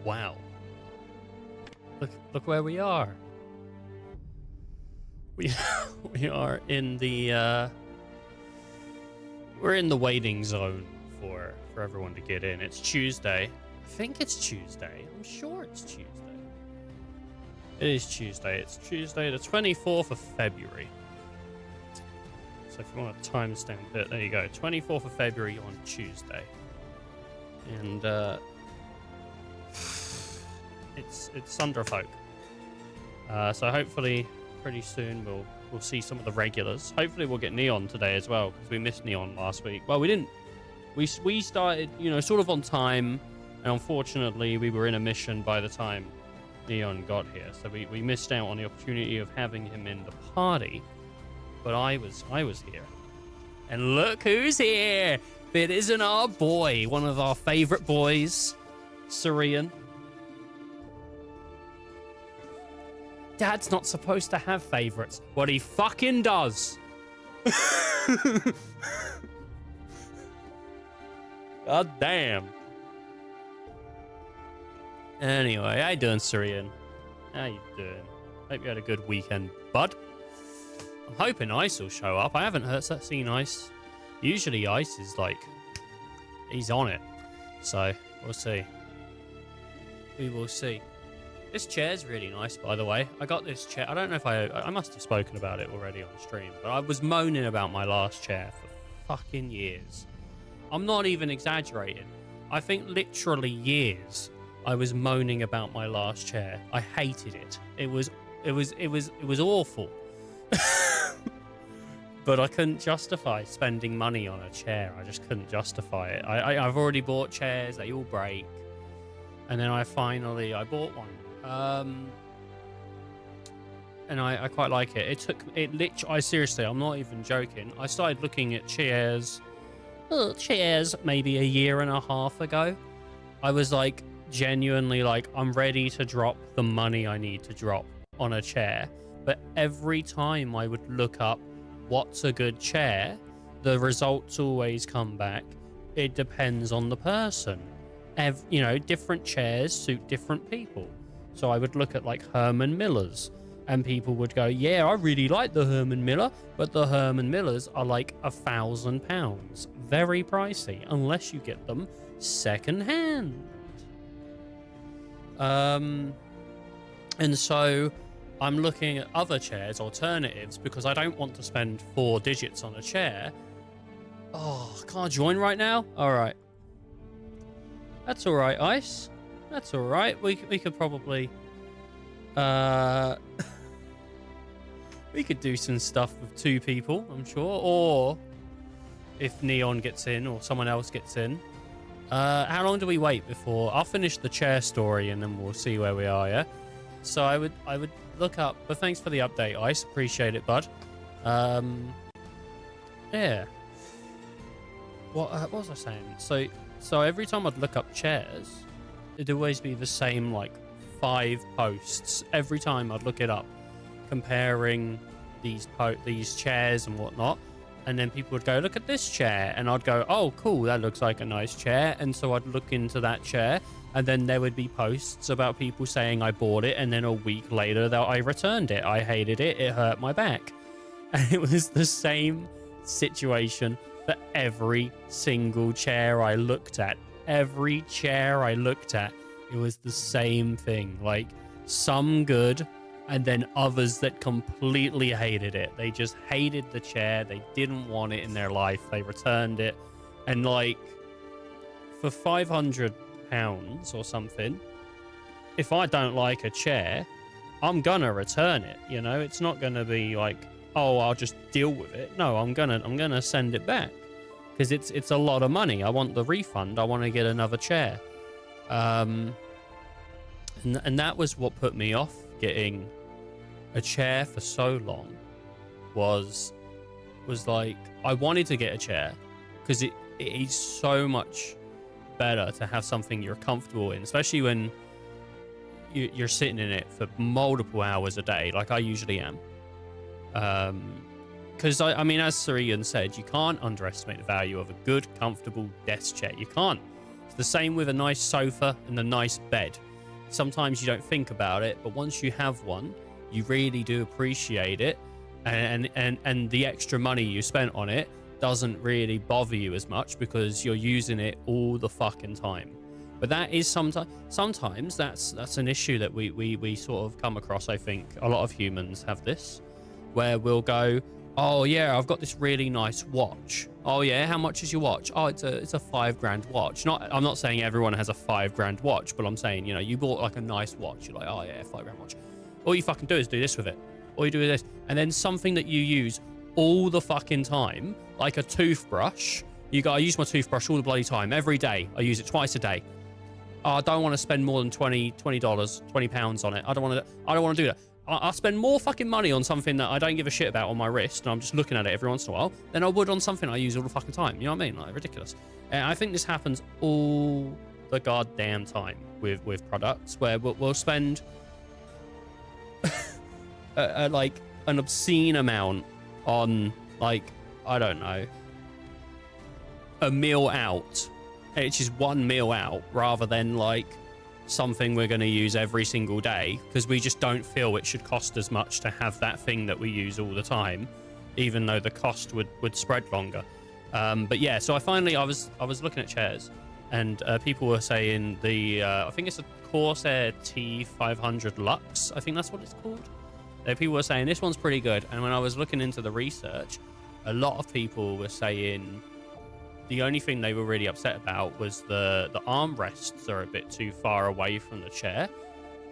Wow. Look where we are. We we are in the we're in the waiting zone for everyone to get in. It's Tuesday. I think it's Tuesday. I'm sure it's Tuesday. It is Tuesday. It's Tuesday the 24th of February. So if you want to timestamp it, there you go. 24th of February on Tuesday. And it's Sunderfolk. So hopefully pretty soon we'll see some of the regulars. Hopefully we'll get Neon today as well, because we missed Neon last week. Well, we didn't. We started, sort of on time, and unfortunately we were in a mission by the time Neon got here. So we missed out on the opportunity of having him in the party. But I was here. And look who's here! It isn't our boy, one of our favorite boys, Syrian. Dad's not supposed to have favorites. What he fucking does. God damn. Anyway, how you doing, Syrian? How you doing? Hope you had a good weekend, bud. I'm hoping Ice will show up. I haven't seen Ice. Usually Ice is like, he's on it. So, we'll see. We will see. This chair's really nice, by the way. I got this chair. I don't know if I must have spoken about it already on stream, but I was moaning about my last chair for fucking years. I'm not even exaggerating. I think literally years I was moaning about my last chair. I hated it. It was awful. But I couldn't justify spending money on a chair. I just couldn't justify it. I've already bought chairs. They all break. And then I bought one. And I quite like it. Seriously, I'm not even joking. I started looking at chairs maybe a year and a half ago. I was like, genuinely like, I'm ready to drop the money I need to drop on a chair. But every time I would look up what's a good chair, the results always come back. It depends on the person. Different chairs suit different people. So I would look at like Herman Miller's, and people would go, yeah, I really like the Herman Miller, but the Herman Millers are like £1,000. Very pricey, unless you get them secondhand. And so I'm looking at other chairs, alternatives, because I don't want to spend 4 digits on a chair. Oh, can't I join right now? All right. That's all right, Ice. That's all right. We could probably... we could do some stuff with 2 people, I'm sure. Or if Neon gets in or someone else gets in. How long do we wait before... I'll finish the chair story and then we'll see where we are, yeah? So I would look up... But thanks for the update, Ice. Appreciate it, bud. Yeah. What was I saying? So every time I'd look up chairs, it'd always be the same, like, 5 posts. Every time I'd look it up, comparing these chairs and whatnot. And then people would go, look at this chair. And I'd go, oh, cool, that looks like a nice chair. And so I'd look into that chair. And then there would be posts about people saying I bought it. And then a week later that I returned it. I hated it. It hurt my back. And it was the same situation for every single chair I looked at. Every chair I looked at, it was the same thing. Like, some good, and then others that completely hated it. They just hated the chair. They didn't want it in their life. They returned it. And, like, for £500 or something, if I don't like a chair, I'm gonna return it. It's not gonna be like, oh, I'll just deal with it. No, I'm gonna send it back. Because it's a lot of money. I want the refund. I want to get another chair. And that was what put me off getting a chair for so long. Was like, I wanted to get a chair because it is so much better to have something you're comfortable in, especially when you're sitting in it for multiple hours a day, like I usually am. Because, I mean, as Syrian said, you can't underestimate the value of a good, comfortable desk chair. You can't. It's the same with a nice sofa and a nice bed. sometimes you don't think about it, but once you have one, you really do appreciate it, and the extra money you spent on it doesn't really bother you as much because you're using it all the fucking time. But that is sometimes that's an issue that we sort of come across. I think a lot of humans have this, where we'll go, oh yeah, I've got this really nice watch. Oh yeah, how much is your watch? Oh, it's a $5,000 watch. I'm not saying everyone has a $5,000 watch, but I'm saying, you know, you bought like a nice watch. You're like, oh yeah, $5,000 watch. All you fucking do is do this with it. All you do is this, and then something that you use all the fucking time, like a toothbrush. I use my toothbrush all the bloody time, every day. I use it twice a day. Oh, I don't want to spend more than $20 on it. I don't want to do that. I'll spend more fucking money on something that I don't give a shit about on my wrist, and I'm just looking at it every once in a while, than I would on something I use all the fucking time. You know what I mean? Like, ridiculous. And I think this happens all the goddamn time with products, where we'll spend like an obscene amount on, like, I don't know, a meal out. It's just one meal out rather than like something we're going to use every single day, because we just don't feel it should cost as much to have that thing that we use all the time, even though the cost would spread longer. But yeah, so I was looking at chairs, and people were saying I think it's a Corsair T500 Lux. I think that's what it's called. People were saying this one's pretty good, and when I was looking into the research, a lot of people were saying the only thing they were really upset about was the armrests are a bit too far away from the chair.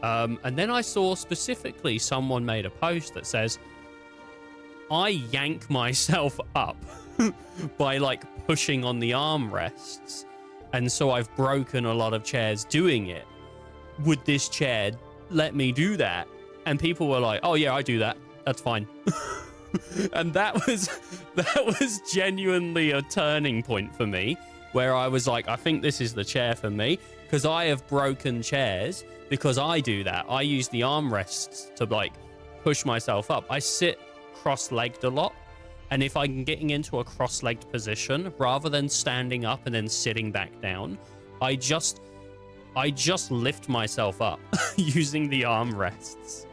And then I saw specifically someone made a post that says, I yank myself up by like pushing on the armrests, and so I've broken a lot of chairs doing it. Would this chair let me do that? And people were like, oh yeah, I do that. That's fine. And that was genuinely a turning point for me, where I was like, I think this is the chair for me, because I have broken chairs because I do that. I use the armrests to like push myself up. I sit cross-legged a lot, and if I'm getting into a cross-legged position, rather than standing up and then sitting back down, I just lift myself up using the armrests.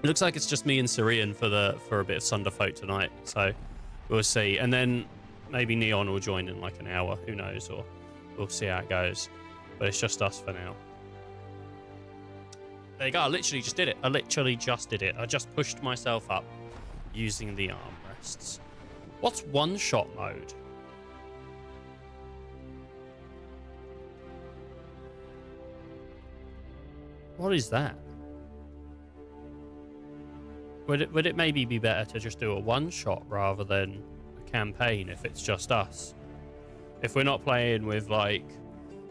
It looks like it's just me and Syrian for a bit of Sunderfolk tonight, so we'll see. And then maybe Neon will join in like an hour, who knows, or we'll see how it goes. But it's just us for now. There you go, I literally just did it. I just pushed myself up using the armrests. What's one-shot mode? What is that? Would it maybe be better to just do a one-shot rather than a campaign if it's just us? If we're not playing with, like,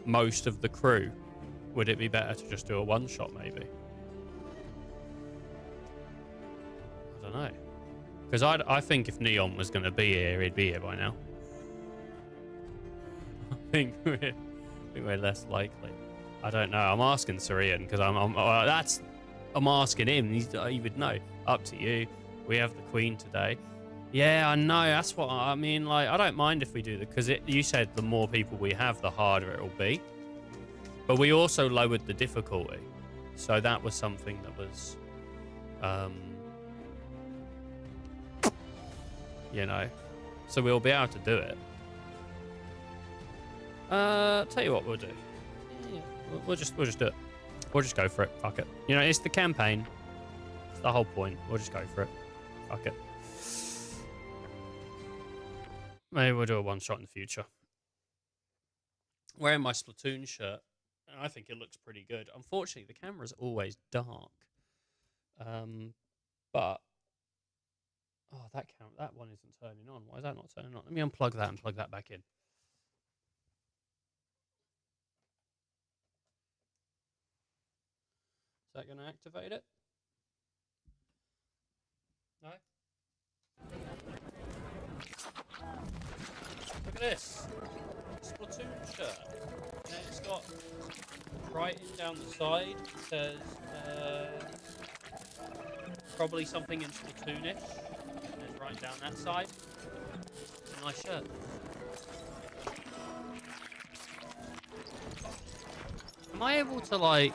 most of the crew, would it be better to just do a one-shot, maybe? I don't know. Because I think if Neon was going to be here, he'd be here by now. I think we're less likely. I don't know. I'm asking Syrian, because I'm asking him. He would know. Up to you. We have the Queen today. Yeah, I know. That's what I mean. Like, I don't mind if we do that, because you said the more people we have, the harder it will be. But we also lowered the difficulty, so that was something that was, you know, so we'll be able to do it. Tell you what we'll do. Yeah, we'll just do it. We'll just go for it. Fuck it. You know, it's the campaign. It's the whole point. We'll just go for it. Fuck it. Maybe we'll do a one-shot in the future. Wearing my Splatoon shirt, and I think it looks pretty good. Unfortunately, the camera's always dark. But oh, that one isn't turning on. Why is that not turning on? Let me unplug that and plug that back in. Is that going to activate it? No? Look at this. Splatoon shirt. And it's got writing down the side. It says probably something in Splatoonish. And it's right down that side. It's a nice shirt. Am I able to, like,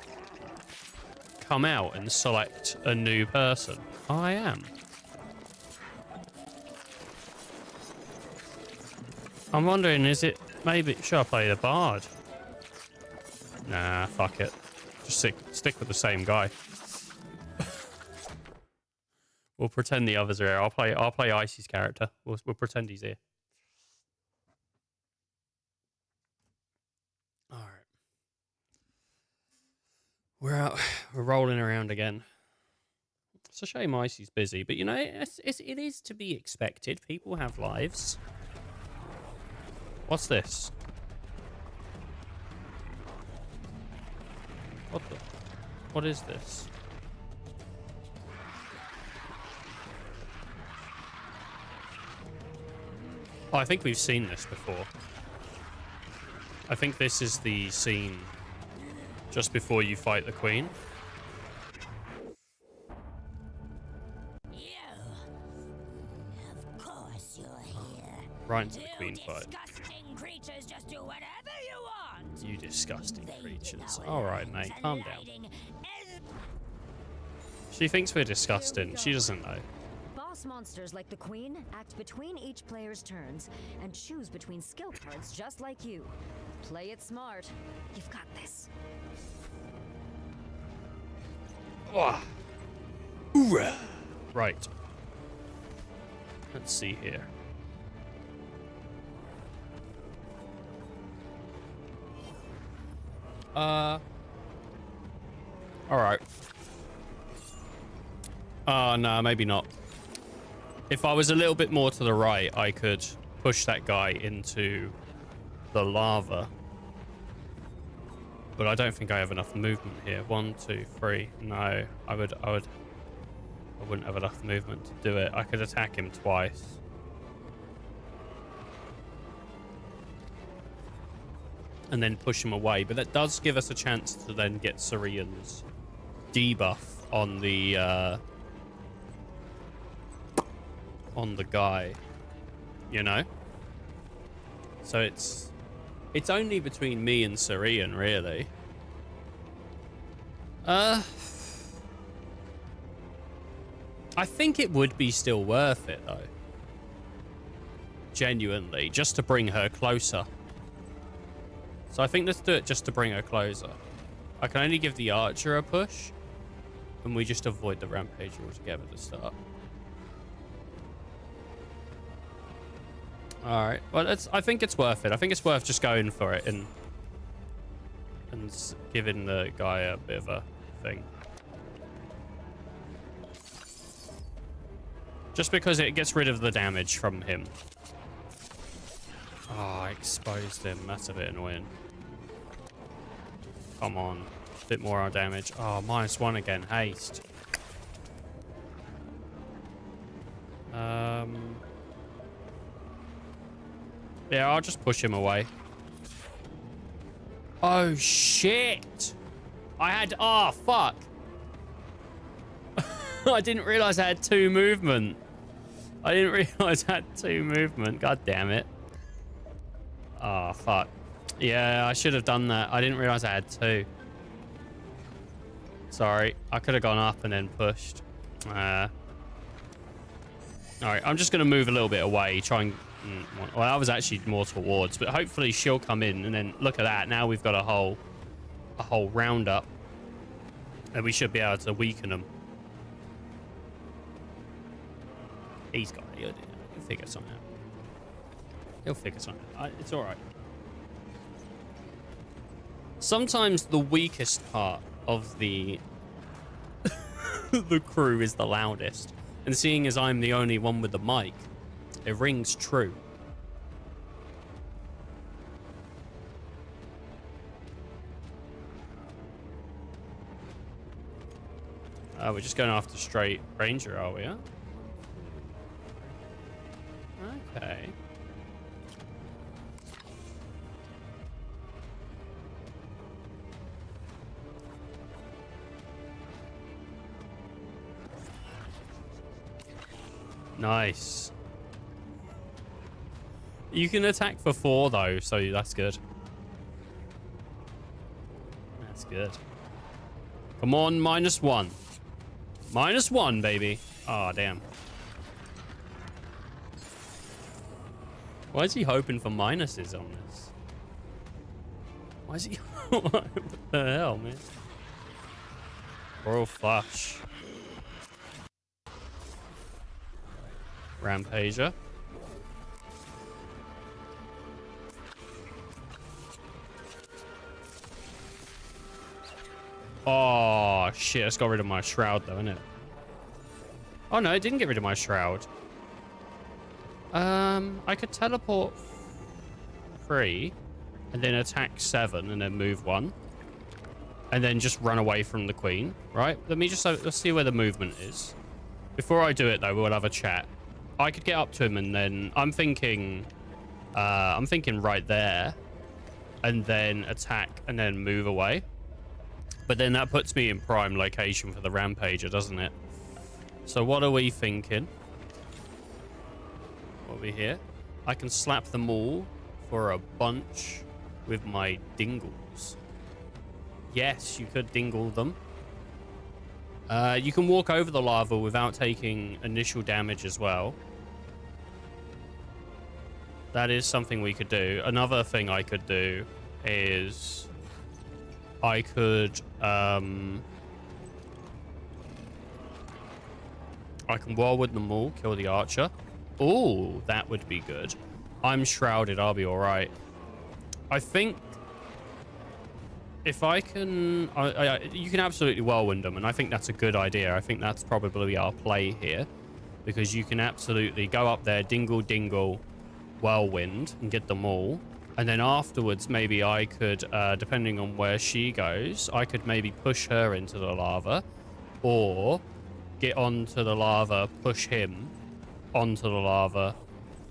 come out and select a new person? Oh, I am. I'm wondering, is it... Maybe... Should I play the bard? Nah, fuck it. Just stick with the same guy. We'll pretend the others are here. I'll play Icy's character. We'll pretend he's here. All right. We're out. We're rolling around again. It's a shame Icy's busy, but you know, it is to be expected. People have lives. What's this? What is this? Oh, I think we've seen this before. I think this is the scene just before you fight the queen. Of course you're here. Right into the queen fight. Disgusting creatures, just do whatever you want. You disgusting creatures. Alright, mate, calm down. She thinks we're disgusting. She doesn't know. Boss monsters like the Queen act between each player's turns and choose between skill cards just like you. Play it smart. You've got this. Hoorah. Right. Let's see here. Alright. No, maybe not. If I was a little bit more to the right, I could push that guy into the lava. But I don't think I have enough movement here. 1, 2, 3. No, I wouldn't have enough movement to do it. I could attack him twice. And then push him away. But that does give us a chance to then get Syrian's debuff on the guy, you know? So it's only between me and Syrian, really. I think it would be still worth it, though. Genuinely, just to bring her closer. So I think let's do it just to bring her closer. I can only give the archer a push, and we just avoid the rampage altogether to start. All right. Well, I think it's worth it. I think it's worth just going for it and giving the guy a bit of a thing. Just because it gets rid of the damage from him. Oh, I exposed him. That's a bit annoying. Come on. A bit more damage. Oh, -1 again. Haste. Yeah, I'll just push him away. Oh, shit. Oh, fuck. I didn't realize I had 2 movement. I didn't realize I had 2 movement. God damn it. Oh, fuck. Yeah, I should have done that. I didn't realize I had 2. Sorry. I could have gone up and then pushed. All right, I'm just going to move a little bit away, try and... Well, that was actually more towards, but hopefully she'll come in, and then look at that. Now we've got a whole roundup, and we should be able to weaken them. He's got it. He'll figure something out. He'll figure something out. It's all right. Sometimes the weakest part of the the crew is the loudest, and seeing as I'm the only one with the mic, it rings true. We're just going after straight ranger, are we? Huh? Okay. Nice. You can attack for 4 though, so that's good. That's good. Come on, -1. -1, baby. Oh, damn. Why is he hoping for minuses on this? Why is he... what the hell, man? Royal Flush. Rampager. Oh, shit. It's got rid of my shroud, though, innit? Oh, no. It didn't get rid of my shroud. I could teleport 3 and then attack 7 and then move 1 and then just run away from the queen, right? Let's see where the movement is. Before I do it, though, we'll have a chat. I could get up to him and then I'm thinking right there and then attack and then move away. But then that puts me in prime location for the Rampager, doesn't it? So what are we thinking? What are we here? I can slap them all for a bunch with my dingles. Yes, you could dingle them. You can walk over the lava without taking initial damage as well. That is something we could do. Another thing I could do is I could I can whirlwind them all, kill the archer. Oh, that would be good. I'm shrouded, I'll be all right. I think if I can... you can absolutely whirlwind them, and I think that's a good idea. I think that's probably our play here, because you can absolutely go up there, dingle, whirlwind, and get them all. And then afterwards, maybe I could, depending on where she goes, I could maybe push her into the lava, or get onto the lava, push him onto the lava,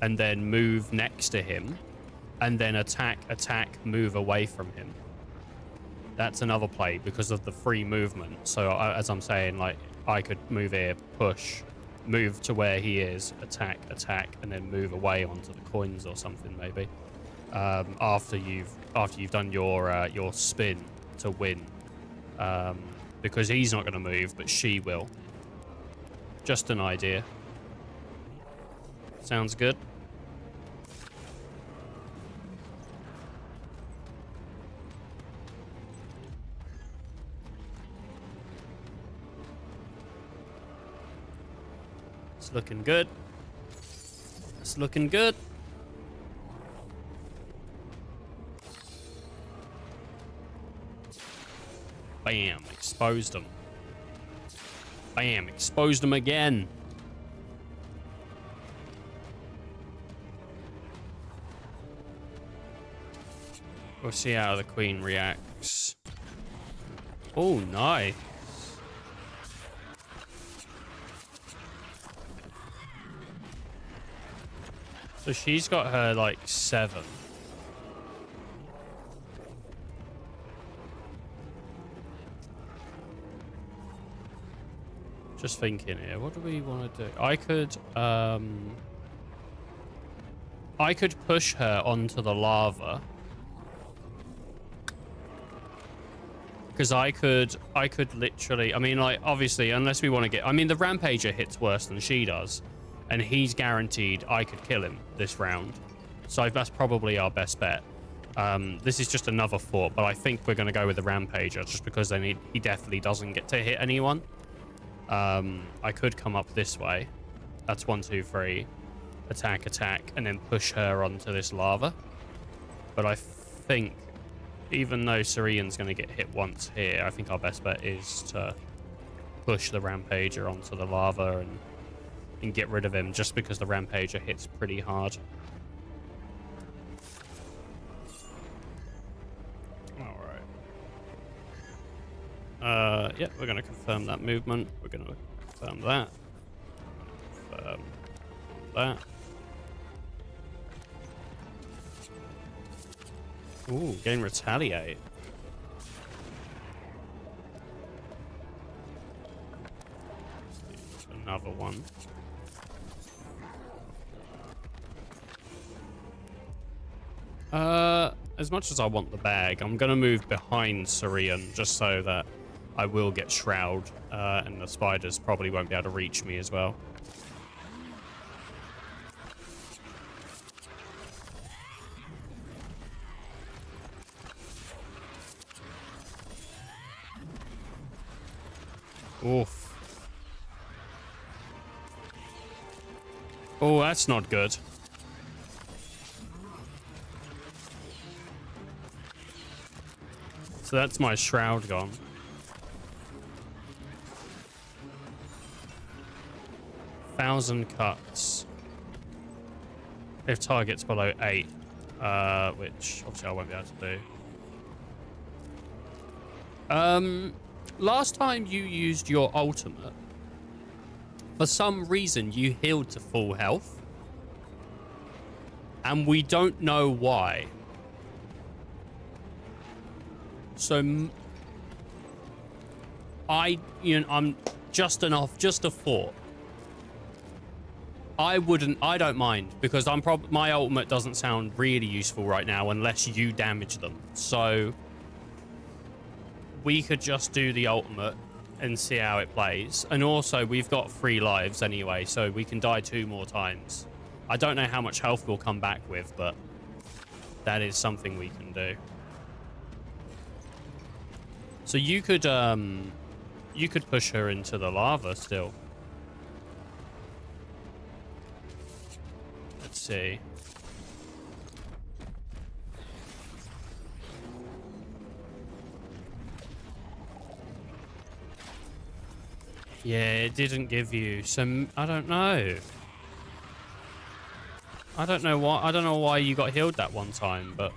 and then move next to him, and then attack, move away from him. That's another play because of the free movement. So as I'm saying, like, I could move here, push, move to where he is, attack, and then move away onto the coins or something maybe. After you've done your spin to win, because he's not going to move, but she will. Just an idea. Sounds good. It's looking good. It's looking good. Bam, exposed them. Bam, exposed them again. We'll see how the queen reacts. Oh, nice. So she's got her, like, 7. Just thinking here, what do we want to do? I could push her onto the lava. Because I could literally, I mean, like, obviously, unless we want to get, I mean, the Rampager hits worse than she does. And he's guaranteed I could kill him this round. So that's probably our best bet. This is just another thought, but I think we're going to go with the Rampager just because he definitely doesn't get to hit anyone. I could come up this way. That's 1, 2, 3. Attack, and then push her onto this lava. But I think, even though Syrian's going to get hit once here, I think our best bet is to push the Rampager onto the lava and get rid of him, just because the Rampager hits pretty hard. Alright. Yeah, we're going to confirm that movement. We're going to confirm that. Confirm that. Ooh, getting retaliate. Another one. as much as I want the bag, I'm going to move behind Syrian just so that I will get Shroud, and the spiders probably won't be able to reach me as well. Oof. Oh, that's not good. So that's my Shroud gone. Thousand cuts. If target's below 8, which obviously I won't be able to do. Last time you used your ultimate, for some reason you healed to full health, and we don't know why. So I'm just a thought. I don't mind, because my ultimate doesn't sound really useful right now unless you damage them. So we could just do the ultimate and see how it plays. And also, we've got 3 lives anyway, so we can die 2 more times. I don't know how much health we'll come back with, but that is something we can do. So you could push her into the lava still. Let's see. Yeah, it didn't give you some. I don't know. I don't know why you got healed that one time, but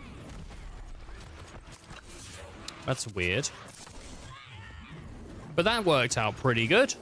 that's weird. But that worked out pretty good.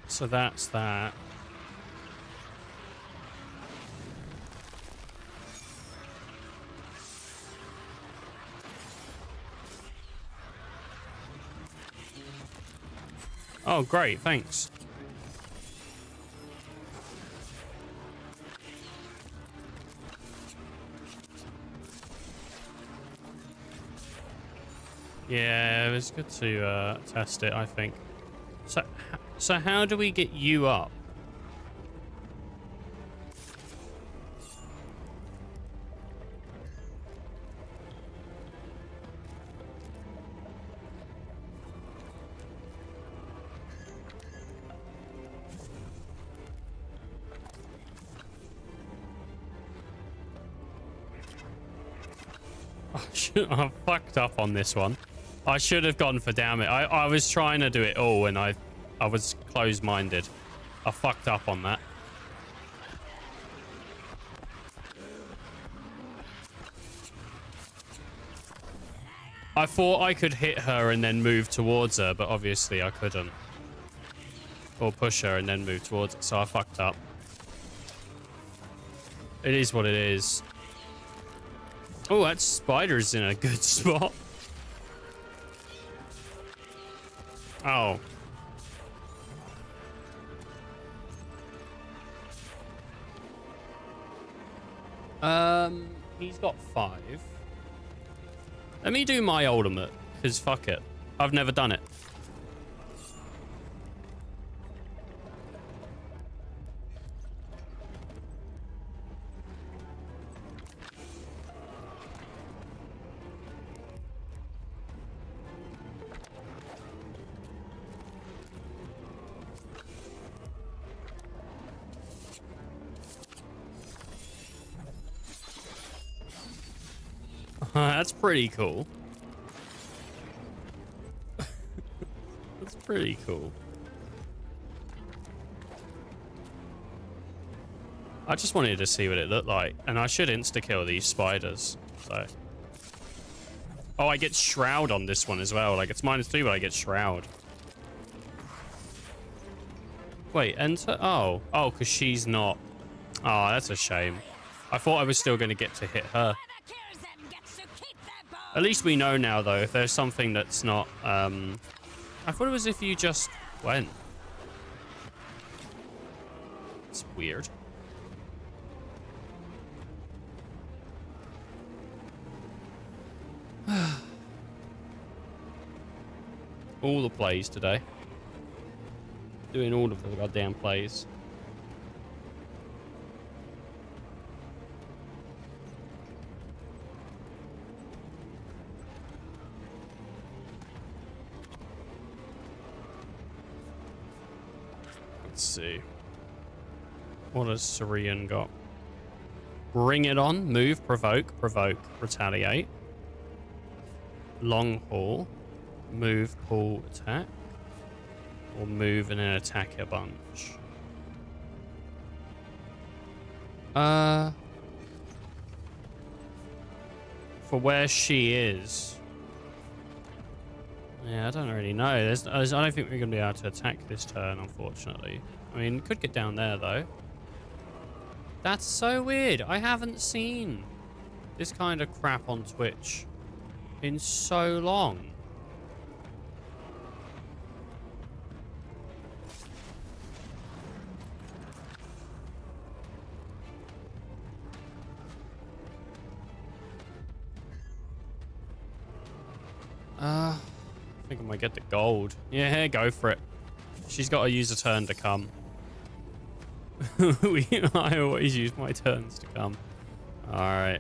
So that's that. Oh, great, thanks. Yeah, it was good to test it, I think. So how do we get you up? I fucked up on this one. I should have gone for damn it. I was trying to do it all, and I was closed-minded. I fucked up on that. I thought I could hit her and then move towards her, but obviously I couldn't. Or push her and then move towards her, so I fucked up. It is what it is. Oh, that spider's in a good spot. Oh. He's got 5. Let me do my ultimate, because fuck it. I've never done it. That's pretty cool. That's pretty cool. I just wanted to see what it looked like, and I should insta-kill these spiders, so... Oh, I get Shroud on this one as well. Like, it's -2, but I get Shroud. Wait, enter? Oh. Oh, because she's not... Oh, that's a shame. I thought I was still going to get to hit her. At least we know now, though, if there's something that's not... I thought it was if you just went. It's weird. All the plays today. Doing all of the goddamn plays. Let's see. What has Syrian got? Bring it on. Move, provoke, retaliate. Long haul. Move, pull, attack. Or move and then attack a bunch. For where she is. Yeah, I don't really know. I don't think we're going to be able to attack this turn, unfortunately. I mean, could get down there, though. That's so weird. I haven't seen this kind of crap on Twitch in so long. I think I might get the gold. Yeah, go for it. She's got to use a turn to come. I always use my turns to come. All right.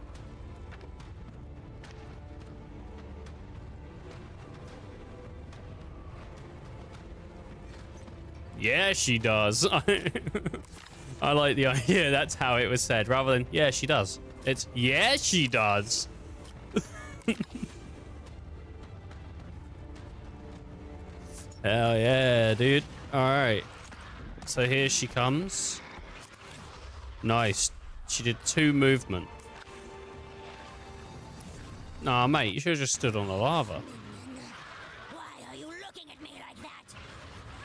Yeah, she does. I like the idea. That's how it was said, rather than yeah, she does. It's yeah, she does. Hell yeah, dude. All right. So here she comes. Nice. She did 2 movement. Nah, mate, you should have just stood on the lava. Why are you looking at me like that?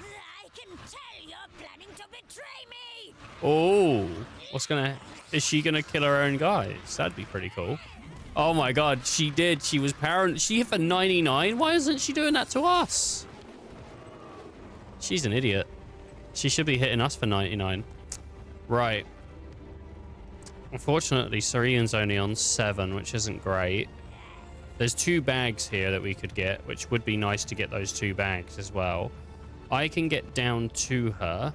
I can tell you're planning to betray me. Oh, what's gonna... Is she gonna kill her own guys? That'd be pretty cool. Oh my god, she did. She was parent. She hit for 99. Why isn't she doing that to us? She's an idiot. She should be hitting us for 99. Right. Unfortunately, Syrian's only on 7, which isn't great. There's 2 bags here that we could get, which would be nice to get those 2 bags as well. I can get down to her.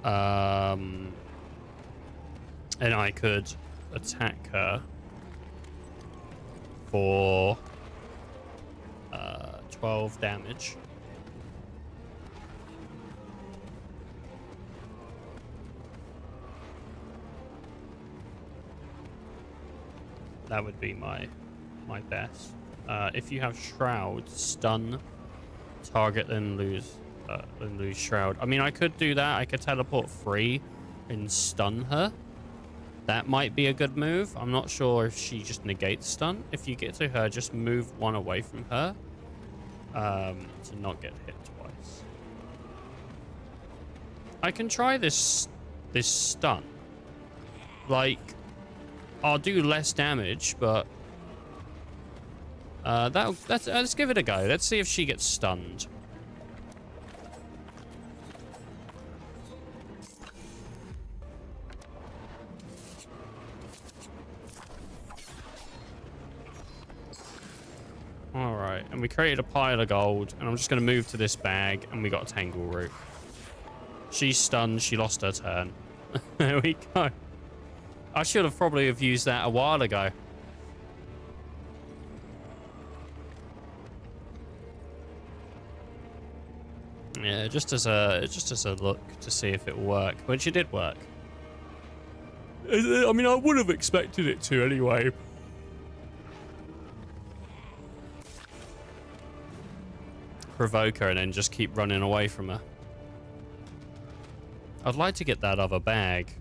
And I could attack her for 12 damage. That would be my best. If you have Shroud, stun target, then lose Shroud. I mean, I could do that. I could teleport free and stun her. That might be a good move. I'm not sure if she just negates stun. If you get to her, just move 1 away from her to not get hit twice. I can try this stun. Like, I'll do less damage, but let's give it a go. Let's see if she gets stunned. All right, and we created a pile of gold, and I'm just going to move to this bag, and we got a Tangle Root. She's stunned. She lost her turn. There we go. I should have probably have used that a while ago. Yeah, just as a look to see if it worked, which it did work. I mean, I would have expected it to anyway. provoke her and then just keep running away from her. I'd like to get that other bag.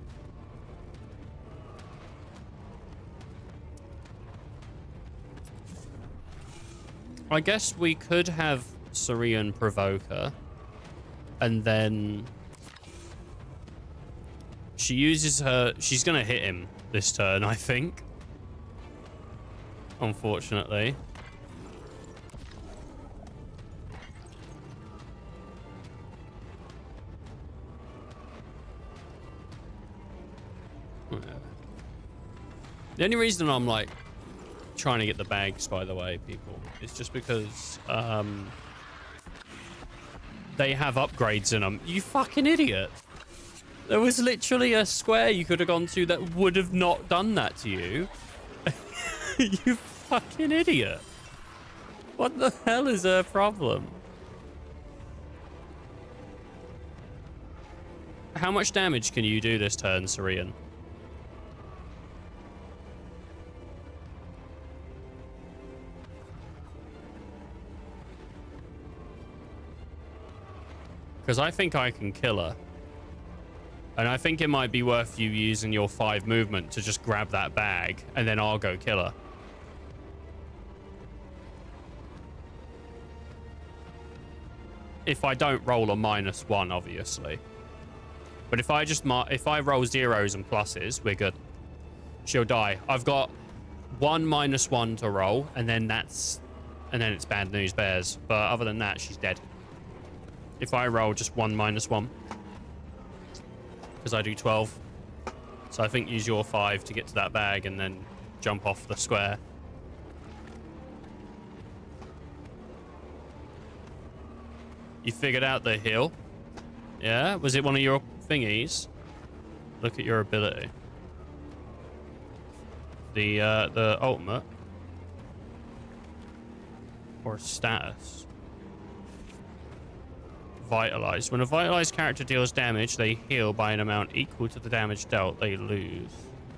I guess we could have Syrian provoke her. And then she uses her... She's going to hit him this turn, I think. Unfortunately. The only reason I'm like trying to get the bags, by the way, people, is just because they have upgrades in them. You fucking idiot. There was literally a square you could have gone to that would have not done that to you. You fucking idiot. What the hell is her problem? How much damage can you do this turn, Syrian? Because I think I can kill her. And I think it might be worth you using your 5 movement to just grab that bag, and then I'll go kill her. If I don't roll a -1, obviously. But if I just if I roll 0s and pluses, we're good. She'll die. I've got 1 -1 to roll, and then it's bad news bears. But other than that, she's dead. If I roll just 1 -1, because I do 12. So I think use your 5 to get to that bag and then jump off the square. You figured out the heal? Yeah? Was it one of your thingies? Look at your ability. The ultimate? Or status? Vitalized. When a vitalized character deals damage, they heal by an amount equal to the damage dealt. They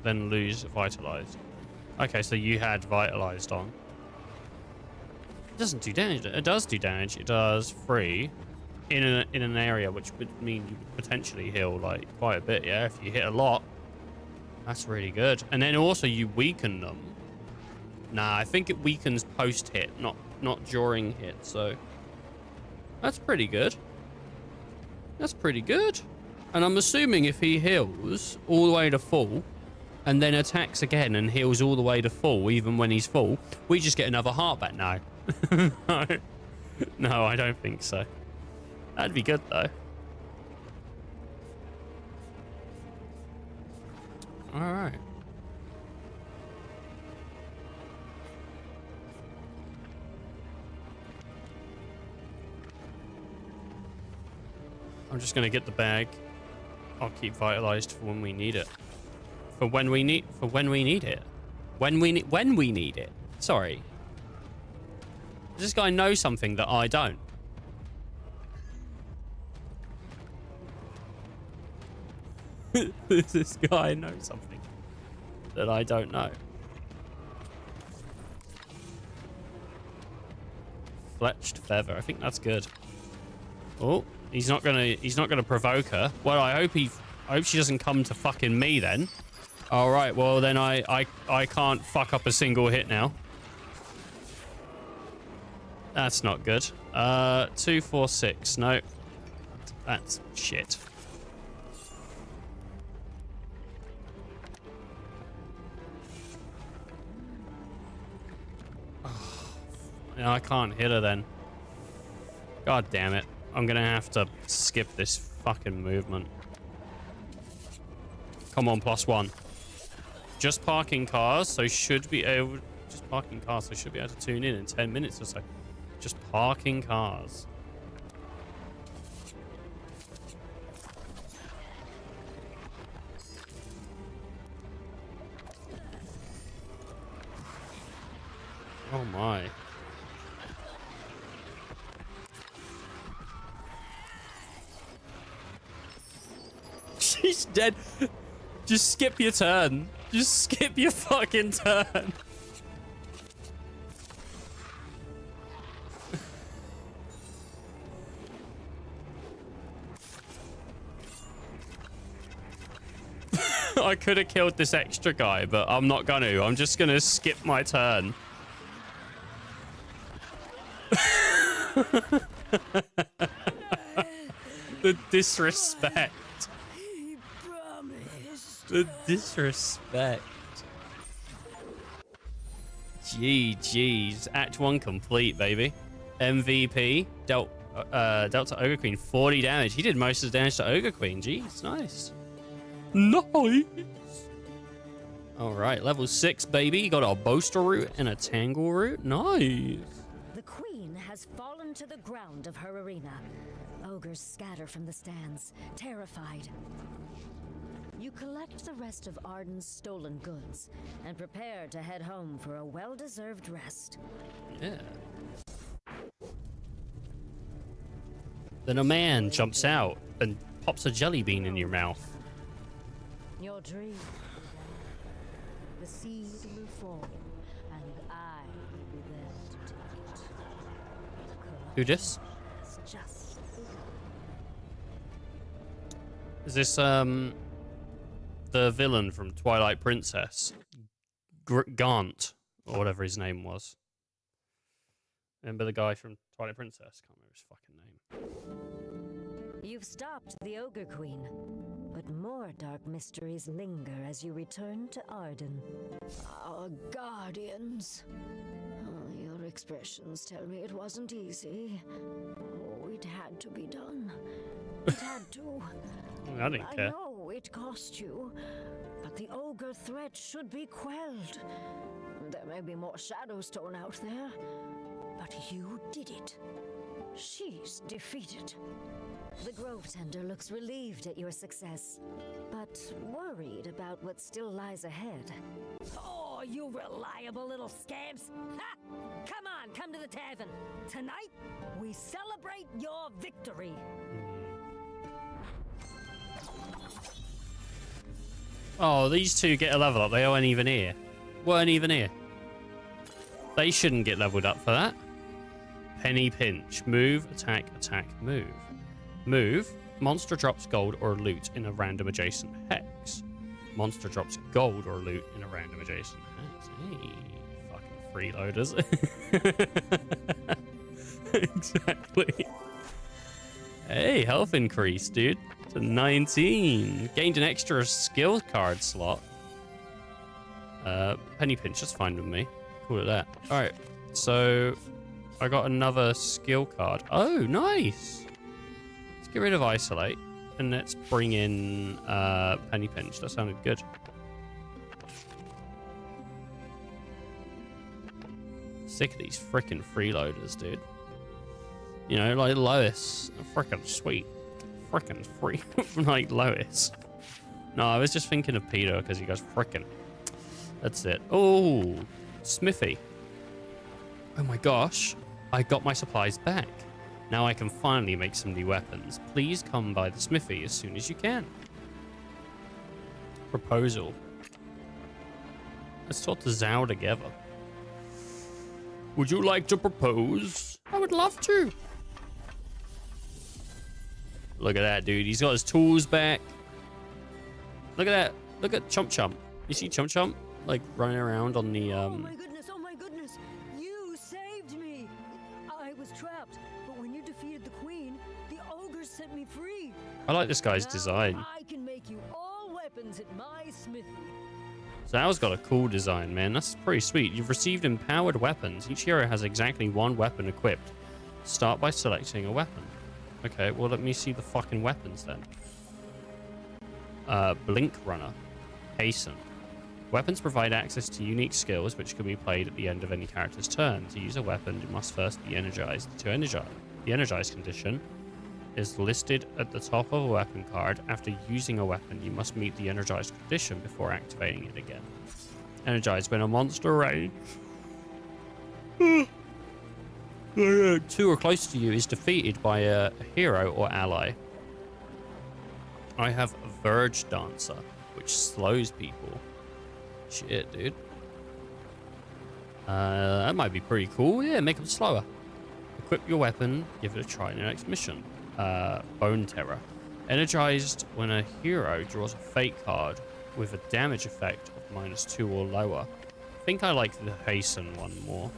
then lose vitalized. Okay, so you had vitalized on. It doesn't do damage. It does do damage. It does 3 in an area, which would mean you would potentially heal like quite a bit. Yeah, if you hit a lot, that's really good. And then also you weaken them. Nah, I think it weakens post hit, not during hit. So that's pretty good. That's pretty good. And I'm assuming if he heals all the way to full and then attacks again and heals all the way to full, even when he's full, we just get another heart back now. No. No, I don't think so. That'd be good, though. All right. I'm just going to get the bag. I'll keep vitalized for when we need it. For when we need it. When we need it. Sorry. Does this guy know something that I don't? Does this guy know something that I don't know? Fletched feather. I think that's good. Oh, he's not gonna provoke her. Well, I hope she doesn't come to fucking me then. All right. Well, then I can't fuck up a single hit now. That's not good. 2, 4, 6. No. That's shit. No, I can't hit her then. God damn it. I'm gonna have to skip this fucking movement. Come on, +1. Just parking cars, so should be able... Just parking cars, so should be able to tune in 10 minutes or so. Just parking cars. Oh my. She's dead. Just skip your turn. Just skip your fucking turn. I could have killed this extra guy, but I'm not going to. I'm just going to skip my turn. The disrespect. He promised. The disrespect. GG's. Act 1 complete, baby. MVP. Dealt to Ogre Queen 40 damage. He did most of the damage to Ogre Queen. Jeez, nice. Nice. All right, level 6, baby. You got a Boaster Root and a Tangle Root. Nice. The queen has fallen to the ground of her arena. Ogres scatter from the stands, terrified. You collect the rest of Arden's stolen goods and prepare to head home for a well-deserved rest. Yeah. Then a man jumps out and pops a jelly bean in your mouth. Your dream will die. The seed will fall, and I will be there to take it. Who dis? It's just Is this the villain from Twilight Princess? Gaunt, or whatever his name was. Remember the guy from Twilight Princess? Can't remember his fucking name. You've stopped the Ogre Queen, but more dark mysteries linger as you return to Arden. Our guardians. Oh, your expressions tell me it wasn't easy. Oh, it had to be done. It had to. I didn't care. I know it cost you, but the ogre threat should be quelled. There may be more Shadowstone out there, but you did it. She's defeated. The Grove Tender looks relieved at your success, but worried about what still lies ahead. Oh, you reliable little scamps. Ha! Come on, come to the tavern. Tonight, we celebrate your victory. Oh, these two get a level up. They weren't even here. Weren't even here. They shouldn't get leveled up for that. Penny Pinch. Move, attack, attack, move. Move. Monster drops gold or loot in a random adjacent hex. Monster drops gold or loot in a random adjacent hex. Hey, fucking freeloaders. Exactly. Hey, health increase, dude. To 19. Gained an extra skill card slot. Penny Pinch, that's fine with me. Cool at that. Alright, so I got another skill card. Oh, nice. Let's get rid of Isolate. And let's bring in Penny Pinch. That sounded good. Sick of these frickin' freeloaders, dude. You know, like Lois. Frickin' sweet. Frickin' free. Like Lois. No, I was just thinking of Peter because he goes frickin'. That's it. Oh, Smithy. Oh my gosh. I got my supplies back. Now I can finally make some new weapons. Please come by the smithy as soon as you can. Proposal. Let's talk to Zhao together. Would you like to propose? I would love to. Look at that, dude. He's got his tools back. Look at that. Look at Chump Chump. You see Chump Chump? Like running around on the Oh my goodness, you saved me. I was trapped, but when you defeated the queen, the ogres set me free. I like this guy's Now design. I can make you all weapons at my smithy. Zhao's got a cool design, man. That's pretty sweet. You've received empowered weapons. Each hero has exactly one weapon equipped. Start by selecting a weapon. Okay, well, let me see the fucking weapons then. Blink Runner. Hasten. Weapons provide access to unique skills which can be played at the end of any character's turn. To use a weapon, it must first be energized. To energize, the energized condition is listed at the top of a weapon card. After using a weapon, you must meet the energized condition before activating it again. Energized when a monster range 2 or close to you is defeated by a hero or ally. I have Verge Dancer, which slows people. Shit, dude. That might be pretty cool. Yeah, make them slower. Equip your weapon. Give it a try in your next mission. Bone Terror. Energized when a hero draws a fate card with a damage effect of -2 or lower. I think I like the hasten one more.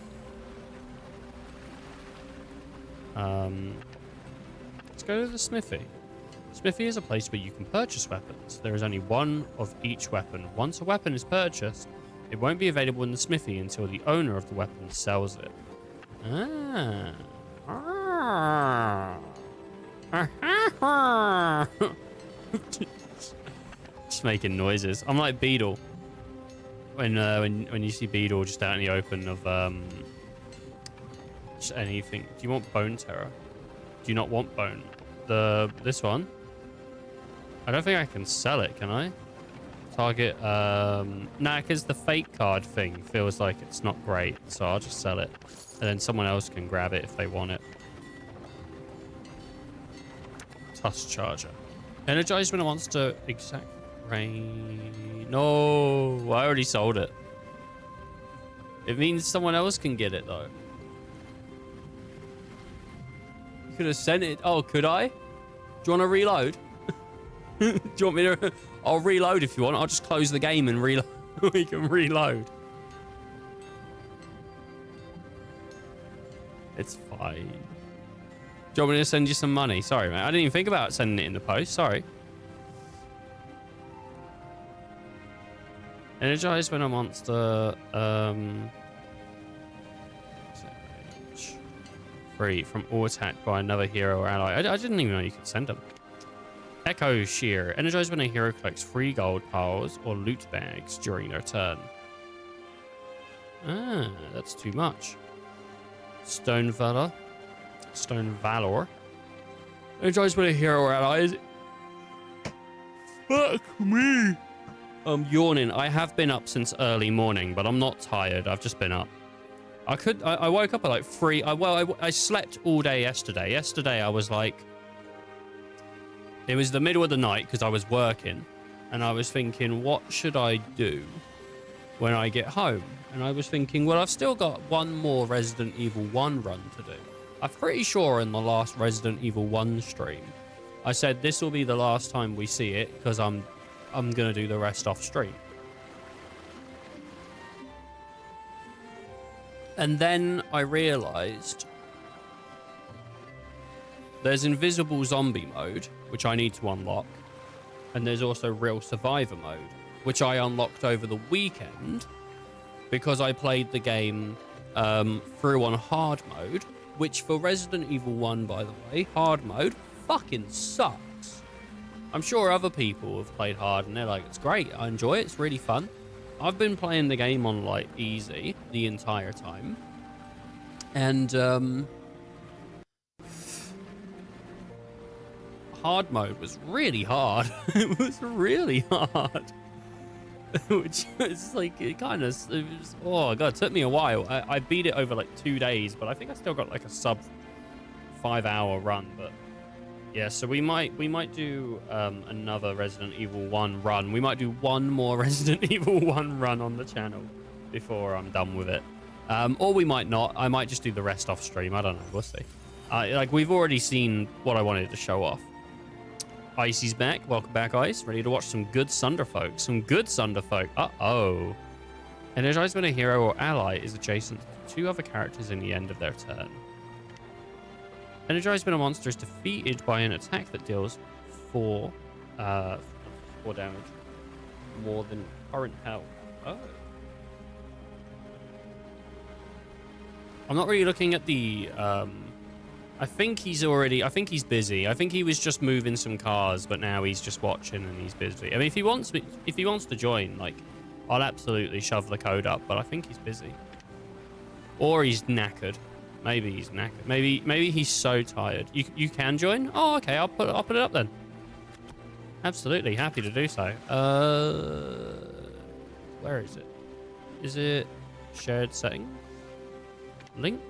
Let's go to the smithy. Smithy is a place where you can purchase weapons. There is only one of each weapon. Once a weapon is purchased, it won't be available in the smithy until the owner of the weapon sells it. Just making noises. I'm like Beetle. When you see Beetle just out in the open of just anything. Do you want Bone Terror? Do you not want Bone? This one? I don't think I can sell it, can I? Target, nah, because the fake card thing feels like it's not great, so I'll just sell it. And then someone else can grab it if they want it. Tusk Charger. Energize when it wants to exact range. No, I already sold it. It means someone else can get it, though. You could have sent it. Oh, could I? Do you want to reload? Do you want me to? I'll reload if you want. I'll just close the game and reload. We can reload. It's fine. Do you want me to send you some money? Sorry, man. I didn't even think about sending it in the post. Sorry. Energize when a monster. Free from all attack by another hero or ally. I didn't even know you could send them. Echo Shear. Energize when a hero collects 3 gold piles or loot bags during their turn. Ah, that's too much. Stone Valor. Stone Valor. Energize when a hero or ally is... Fuck me! I'm yawning. I have been up since early morning, but I'm not tired. I've just been up. I woke up at like 3. I slept all day yesterday. Yesterday I was like... It was the middle of the night because I was working. And I was thinking, what should I do when I get home? And I was thinking, well, I've still got one more Resident Evil 1 run to do. I'm pretty sure in the last Resident Evil 1 stream, I said this will be the last time we see it because I'm going to do the rest off stream. And then I realized there's invisible zombie mode, which I need to unlock. And there's also real survivor mode, which I unlocked over the weekend because I played the game through on hard mode, which for Resident Evil 1, by the way, hard mode fucking sucks. I'm sure other people have played hard and they're like, it's great, I enjoy it, it's really fun. I've been playing the game on like easy the entire time. And hard mode was really hard. It was really hard. Which is like, it was, oh god, it took me a while. I beat it over like 2 days, but I think I still got like a sub 5 hour run. But yeah, so we might do another Resident Evil 1 run. We might do one more Resident Evil 1 run on the channel before I'm done with it. Or we might not. I might just do the rest off stream. I don't know. We'll see. Like, we've already seen what I wanted to show off. Icy's back. Welcome back, Ice. Ready to watch some good Sunderfolk. Some good Sunderfolk. Uh-oh. Energize when a hero or ally is adjacent to 2 other characters in the end of their turn. Energize when a monster is defeated by an attack that deals 4 damage. More than current health. Oh. I'm not really looking at the... I think he's busy. I think he was just moving some cars, but now he's just watching and he's busy. I mean, if he wants to join, like, I'll absolutely shove the code up, but I think he's busy. Or he's knackered. Maybe he's knackered. Maybe he's so tired. You can join? Oh, okay. I'll put it up then. Absolutely happy to do so. Where is it? Is it shared settings? Links?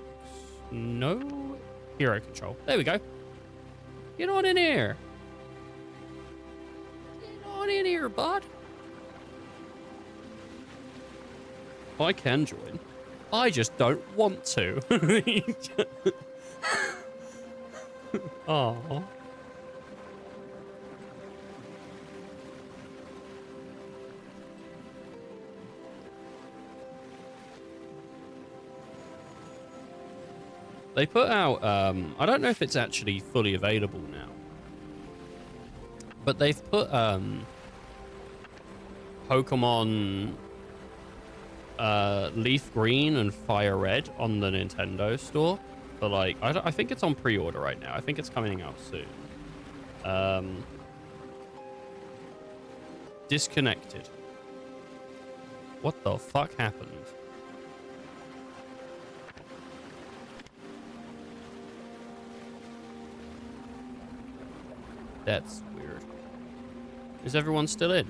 No. Hero control. There we go. Get on in here. Get on in here, bud. I can join. I just don't want to. Aww. I don't know. I'm... They put out, I don't know if it's actually fully available now, but they've put Pokemon Leaf Green and Fire Red on the Nintendo store. But like, I think it's on pre-order right now. I think it's coming out soon. Disconnected. What the fuck happened? That's weird. Is everyone still in?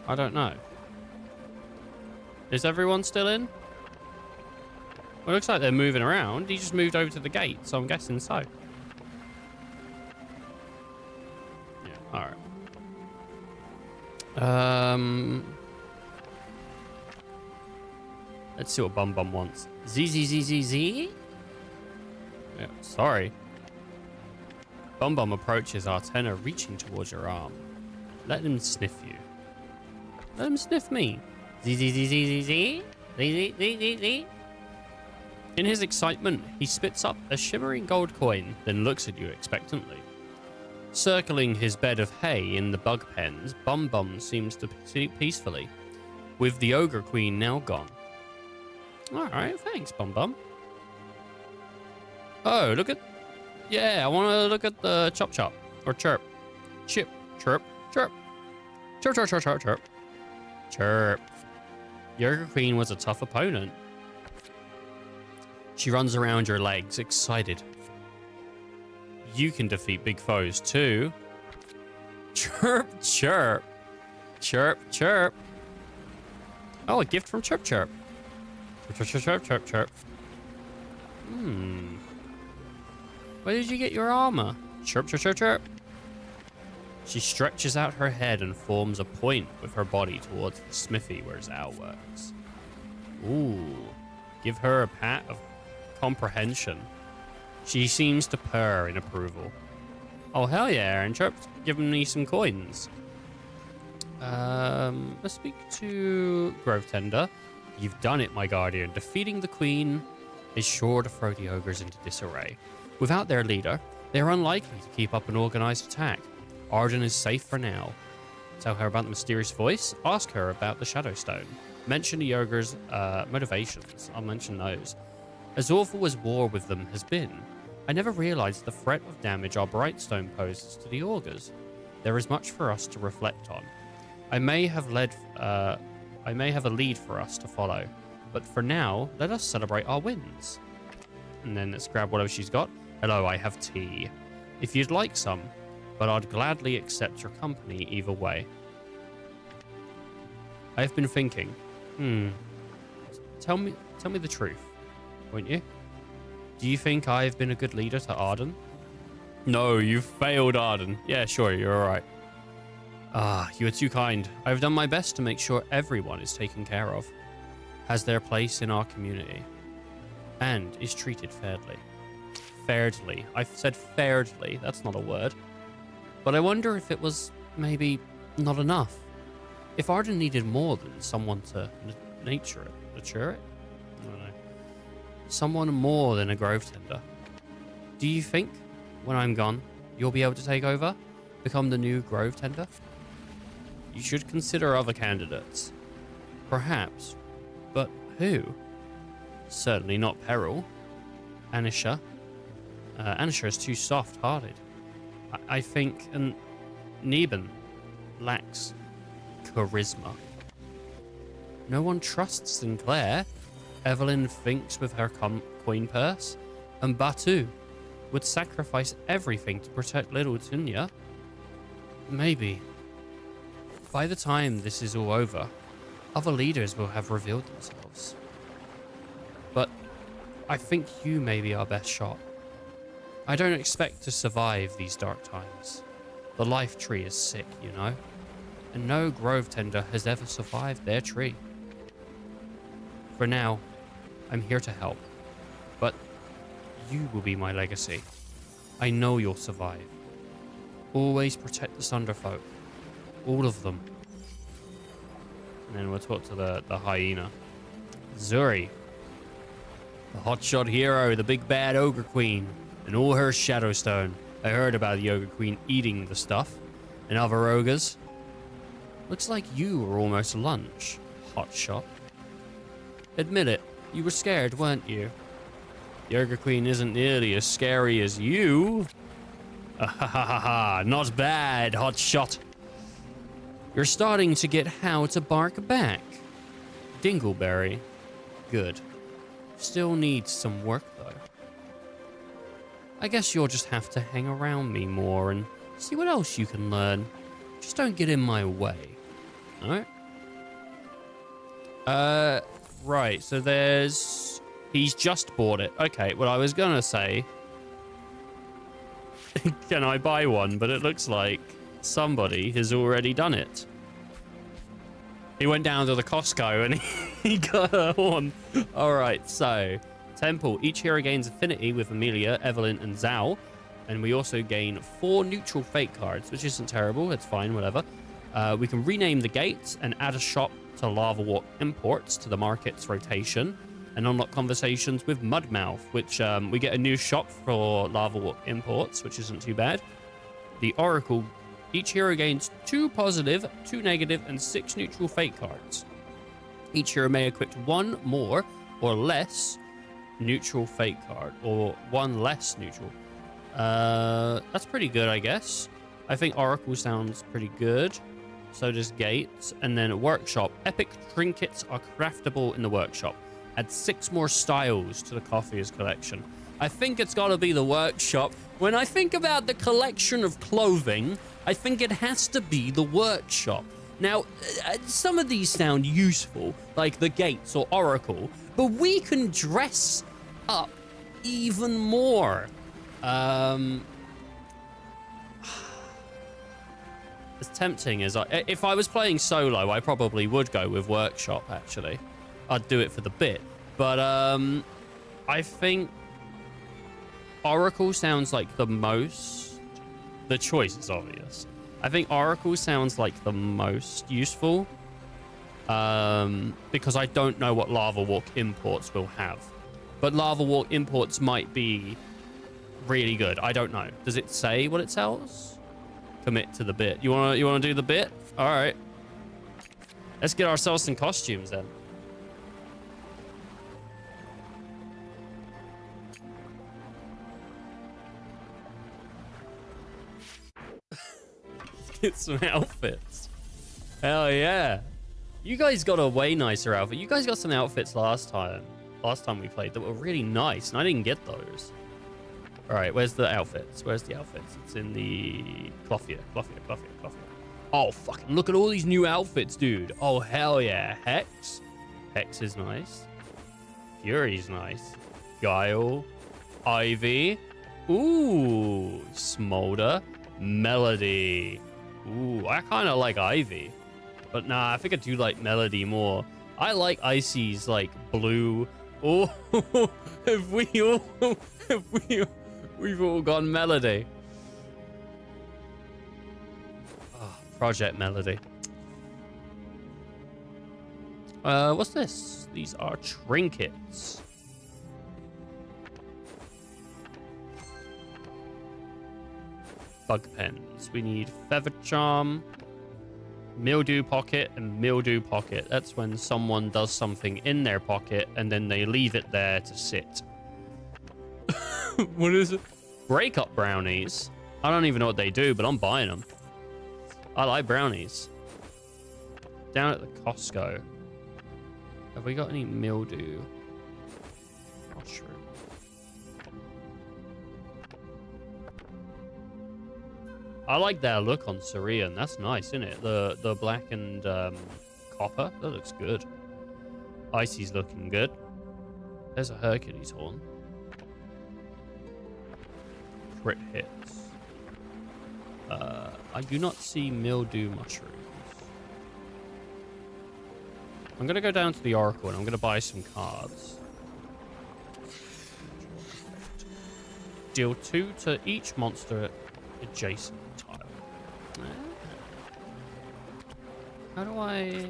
I don't know. Is everyone still in? Well, it looks like they're moving around. He just moved over to the gate, so I'm guessing so. Yeah, alright. Let's see what Bum Bum wants. Z. Yeah, sorry. Bum Bum approaches Artena, reaching towards your arm. Let him sniff you. Let him sniff me. Z. In his excitement, he spits up a shimmering gold coin, then looks at you expectantly. Circling his bed of hay in the bug pens, Bum Bum seems to sleep peacefully, with the Ogre Queen now gone. Alright, thanks, Bum Bum. Oh, look at... Yeah, I want to look at the Chop Chop. Or Chirp. Chip. Chirp. Chirp. Chirp, chirp, chirp, chirp, chirp. Chirp. The Ogre Queen was a tough opponent. She runs around your legs, excited. You can defeat big foes, too. Chirp, chirp. Chirp, chirp. Oh, a gift from Chirp, chirp. Chirp, chirp, chirp, chirp, chirp. Where did you get your armor? Chirp, chirp, chirp, chirp. She stretches out her head and forms a point with her body towards the smithy where his owl works. Ooh. Give her a pat of comprehension. She seems to purr in approval. Oh, hell yeah, and Chirp's giving me some coins. Let's speak to Grove Tender. You've done it, my guardian. Defeating the queen is sure to throw the ogres into disarray. Without their leader, they are unlikely to keep up an organized attack. Arden is safe for now. Tell her about the mysterious voice. Ask her about the Shadow Stone. Mention the ogres' motivations. I'll mention those. As awful as war with them has been, I never realized the threat of damage our Brightstone poses to the ogres. There is much for us to reflect on. I may have a lead for us to follow, but for now, let us celebrate our wins. And then let's grab whatever she's got. Hello, I have tea. If you'd like some, but I'd gladly accept your company either way. I've been thinking. Tell me the truth, won't you? Do you think I've been a good leader to Arden? No, you've failed, Arden. Yeah, sure, you're alright. You are too kind. I've done my best to make sure everyone is taken care of, has their place in our community, and is treated fairly. Fairly. I've said fairly. That's not a word. But I wonder if it was maybe not enough. If Arden needed more than someone to nurture it. I don't know. Someone more than a Grove Tender. Do you think, when I'm gone, you'll be able to take over? Become the new Grove Tender? You should consider other candidates. Perhaps. But who? Certainly not Peril. Anisha. Anisha is too soft-hearted. I think Neben lacks charisma. No one trusts Sinclair. Evelyn thinks with her coin purse. And Batu would sacrifice everything to protect little Tunya. Maybe. By the time this is all over, other leaders will have revealed themselves. But I think you may be our best shot. I don't expect to survive these dark times. The life tree is sick, you know, and no Grove Tender has ever survived their tree. For now, I'm here to help, but you will be my legacy. I know you'll survive. Always protect the Sunderfolk. All of them. And then we'll talk to the hyena. Zuri. The hotshot hero, the big bad ogre queen, and all her shadowstone. I heard about the ogre queen eating the stuff, and other ogres. Looks like you were almost lunch, hotshot. Admit it, you were scared, weren't you? The ogre queen isn't nearly as scary as you. Not bad, hotshot. You're starting to get how to bark back. Dingleberry. Good. Still needs some work, though. I guess you'll just have to hang around me more and see what else you can learn. Just don't get in my way. Alright? Right, so there's... He's just bought it. Okay, well, I was gonna say... Can I buy one? But it looks like somebody has already done it. He went down to the Costco and he got a horn. All right, so Temple. Each hero gains affinity with Amelia, Evelyn, and Zhao. And we also gain 4 neutral fate cards, which isn't terrible. It's fine, whatever. We can rename the gates and add a shop to Lava Walk imports to the market's rotation. And unlock conversations with Mudmouth, which we get a new shop for Lava Walk imports, which isn't too bad. The Oracle. Each hero gains 2 positive, 2 negative, and 6 neutral fate cards. Each hero may equip 1 more or less neutral fate card, or 1 less neutral. That's pretty good, I guess. I think Oracle sounds pretty good. So does Gates. And then Workshop. Epic trinkets are craftable in the workshop. Add 6 more styles to the Coffee's collection. I think it's got to be the workshop. When I think about the collection of clothing, I think it has to be the workshop. Now, some of these sound useful, like the Gates or Oracle, but we can dress up even more. As tempting as if I was playing solo, I probably would go with workshop, actually. I'd do it for the bit. But I think Oracle sounds like the most... The choice is obvious. I think Oracle sounds like the most useful. Because I don't know what Lava Walk imports will have. But Lava Walk imports might be really good. I don't know. Does it say what it sells? Commit to the bit. You wanna do the bit? All right. Let's get ourselves some costumes then. Get some outfits. Hell yeah. You guys got a way nicer outfit. You guys got some outfits last time we played that were really nice, and I didn't get those. All right, where's the outfits? Where's the outfits? It's in the Clothier. Oh, fucking look at all these new outfits, dude. Oh, hell yeah. Hex is nice. Fury's nice. Guile. Ivy. Ooh, Smolder. Melody. Ooh, I kind of like Ivy. But nah, I think I do like Melody more. I like Icy's, like, blue. Oh, we've all gone Melody. Oh, Project Melody. What's this? These are trinkets. Bug pens. We need Feather Charm, Mildew Pocket, and Mildew Pocket. That's when someone does something in their pocket and then they leave it there to sit. What is it? Breakup brownies. I don't even know what they do, but I'm buying them. I like brownies. Down at the Costco. Have we got any mildew? Mushroom. I like that look on Syrian. That's nice, isn't it? The black and copper. That looks good. Icy's looking good. There's a Hercules horn. Crit hits. I do not see mildew mushrooms. I'm going to go down to the Oracle and I'm going to buy some cards. Deal 2 to each monster adjacent tile. How do I...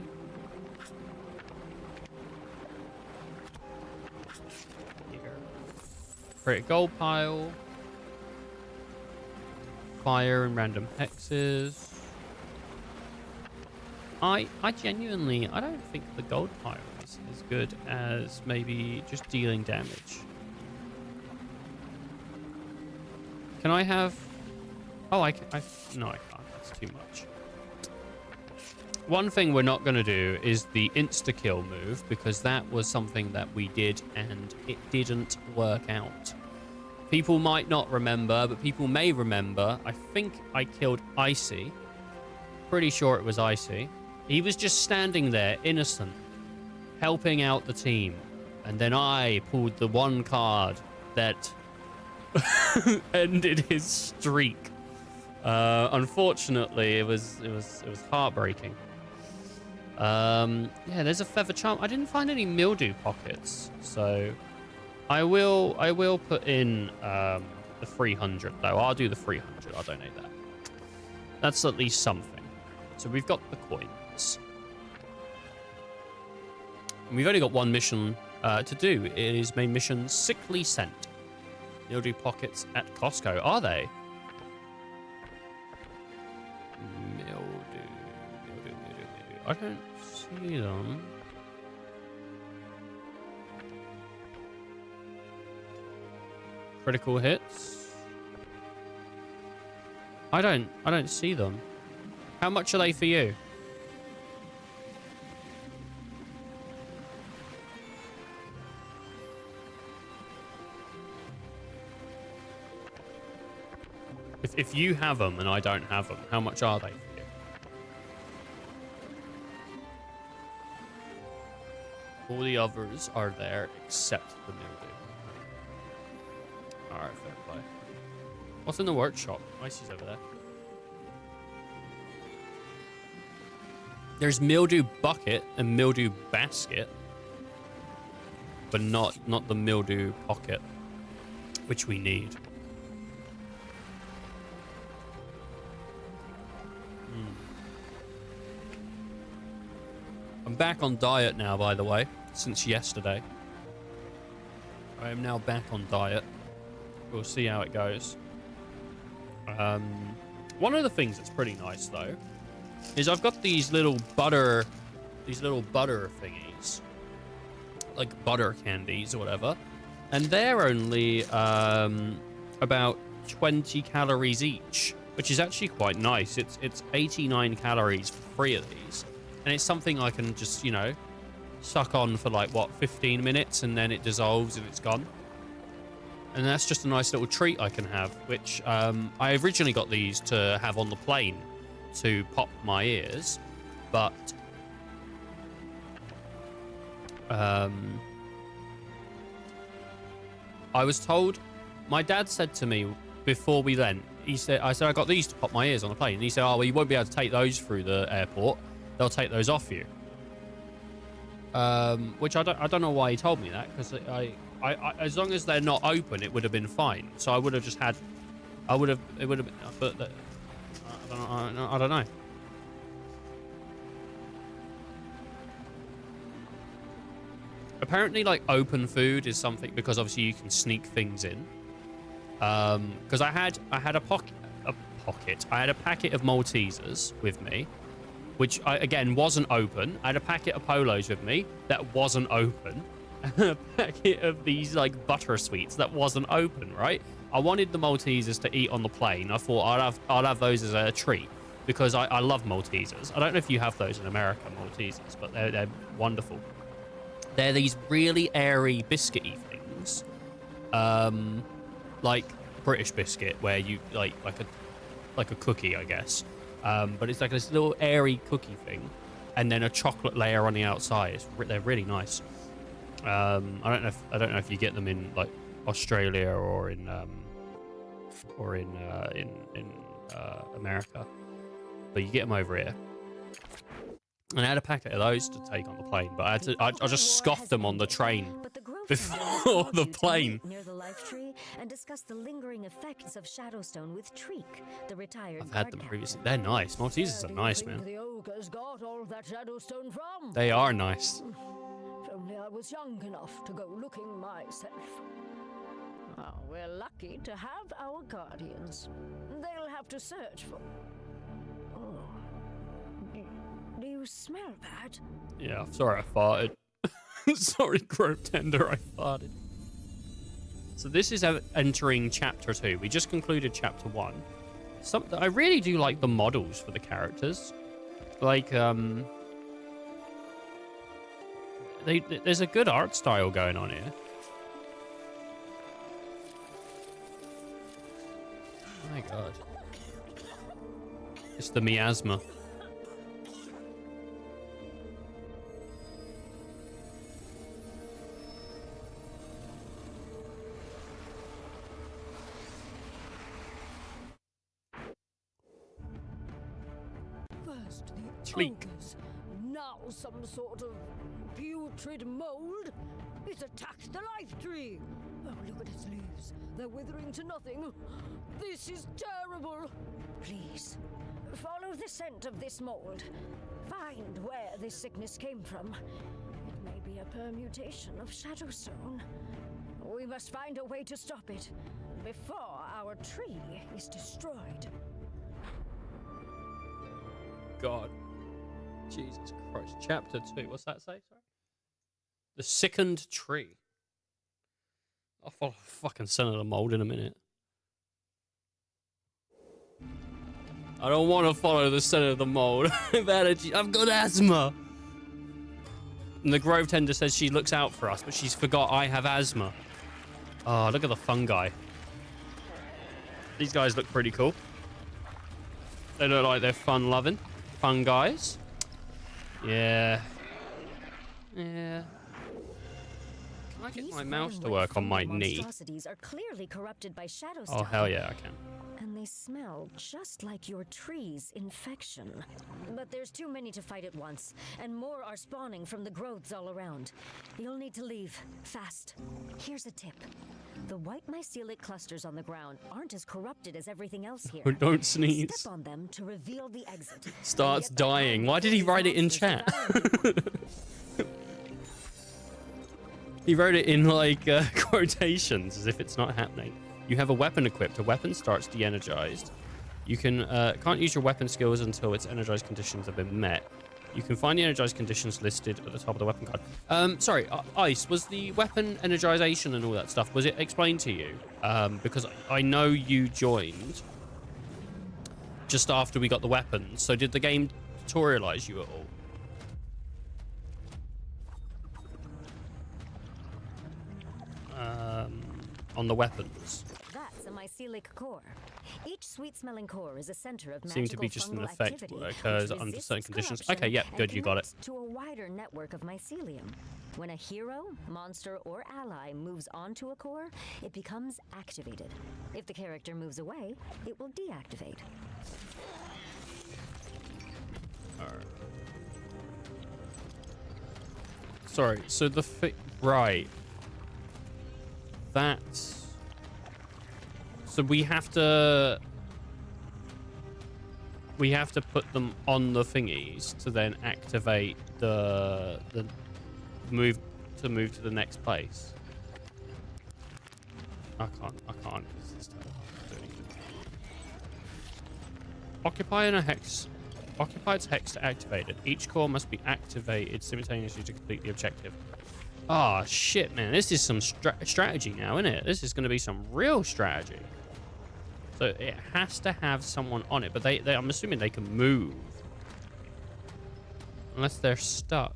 Create a gold pile. Fire and random hexes. I genuinely, I don't think the gold pile is as good as maybe just dealing damage. Can I have... Oh, no, I can't. That's too much. One thing we're not going to do is the insta-kill move, because that was something that we did and it didn't work out. People might not remember, but people may remember. I think I killed Icy. Pretty sure it was Icy. He was just standing there, innocent, helping out the team. And then I pulled the one card that ended his streak. Unfortunately, it was heartbreaking. Yeah, there's a feather charm. I didn't find any mildew pockets, so I will put in the 300 though. I'll do the 300. I'll donate that. That's at least something. So we've got the coins. And we've only got one mission to do. It is main mission Sickly Scent. Mildew pockets at Costco. Are they? Mildew. I don't see them. Critical hits. I don't see them. How much are they for you? If you have them and I don't have them, how much are they for you? All the others are there except the mildew. Alright, fair play. What's in the workshop? Icy's over there. There's mildew bucket and mildew basket, but not the mildew pocket, which we need. I'm back on diet now, by the way, since yesterday. I am now back on diet. We'll see how it goes. One of the things that's pretty nice, though, is I've got these little butter thingies, like butter candies or whatever, and they're only about 20 calories each, which is actually quite nice. It's 89 calories for 3 of these, and it's something I can just, you know, suck on for like, what, 15 minutes, and then it dissolves and it's gone. And that's just a nice little treat I can have, which I originally got these to have on the plane to pop my ears, but I was told, my dad said to me before we went, I said I got these to pop my ears on the plane, and he said, oh, well, you won't be able to take those through the airport, they'll take those off you. Which I don't know why he told me that, because I as long as they're not open, it would have been fine. So I would have just had, it would have been, but I don't know. Apparently, like, open food is something, because obviously you can sneak things in. Because I had a packet of Maltesers with me, which again wasn't open. I had a packet of Polos with me that wasn't open. A packet of these like butter sweets that wasn't open, right? I wanted the Maltesers to eat on the plane. I thought I'd have those as a treat, because I love Maltesers. I don't know if you have those in America, Maltesers, but they're wonderful. They're these really airy biscuity things, like British biscuit, where you like a cookie, I guess. But it's like this little airy cookie thing, and then a chocolate layer on the outside. They're really nice. I don't know if you get them in like Australia or in America, but you get them over here. And I had a packet of those to take on the plane, but I just scoffed them on the train before the plane. Near the life tree and discuss the lingering effects of Shadowstone with Treek, the retired I've had them guard previously. They're nice. Maltesers are nice, man. The ogres got all that Shadowstone from? They are nice. If only I was young enough to go looking myself. Oh, We're lucky to have our guardians. They'll have to search for... Oh. Do you smell bad? Yeah, sorry I farted. Sorry, Grove Tender, I farted. So this is entering chapter 2. We just concluded chapter 1. I really do like the models for the characters. Like, there's a good art style going on here. Oh my god. It's the miasma. First the Sleek. ogres, now some sort of putrid mold. It's attacked the life tree. Oh, look at its leaves. They're withering to nothing. This is terrible. Please, follow the scent of this mold. Find where this sickness came from. It may be a permutation of Shadowstone. We must find a way to stop it before our tree is destroyed. God. Jesus Christ. Chapter 2. What's that say? Sorry. The sickened tree. I'll follow fucking scent of the mold in a minute. I don't want to follow the scent of the mold. I've got asthma. And the Grove Tender says she looks out for us, but she's forgot I have asthma. Oh, look at the fungi. These guys look pretty cool. They look like they're fun-loving. Fun guys. Yeah. Yeah. Can I get my mouse to work on my knee? Monstrosities are clearly corrupted by Shadowstone. Oh, hell yeah, I can. And they smell just like your tree's infection. But there's too many to fight at once, and more are spawning from the growths all around. You'll need to leave, fast. Here's a tip. The white mycelic clusters on the ground aren't as corrupted as everything else here. Don't sneeze. Step on them to reveal the exit. Starts dying. Why did he write it in chat? He wrote it in like quotations as if it's not happening. You have a weapon equipped. A weapon starts de-energized. You can't use your weapon skills until its energized conditions have been met. You can find the energized conditions listed at the top of the weapon card. Sorry, Ice, was the weapon energization and all that stuff, was it explained to you? Because I know you joined just after we got the weapons. So did the game tutorialize you at all? On the weapons. That's a mycelic core. Each sweet-smelling core is a center of magical Seem to be just an fungal effect activity that occurs which under certain resists conditions. corruption Okay, yep, and good, you got it. connects to a wider network of mycelium. When a hero, monster, or ally moves onto a core, it becomes activated. If the character moves away, it will deactivate. Alright. Sorry, so the right. That's... So we have to put them on the thingies to then activate the move to the next place. I can't because this time I can't do anything. Occupy its hex to activate it. Each core must be activated simultaneously to complete the objective. Oh shit, man! This is some strategy now, isn't it? This is going to be some real strategy. So it has to have someone on it, but I'm assuming they can move. Unless they're stuck.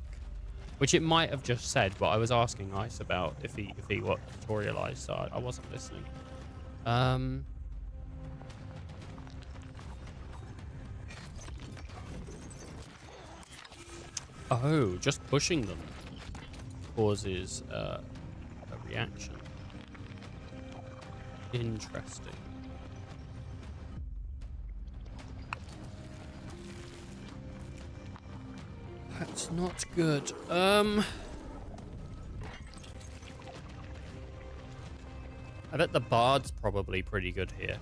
Which it might have just said, but I was asking Ice about if he what tutorialized, so I wasn't listening. Oh, just pushing them causes a reaction. Interesting. That's not good. I bet the bard's probably pretty good here.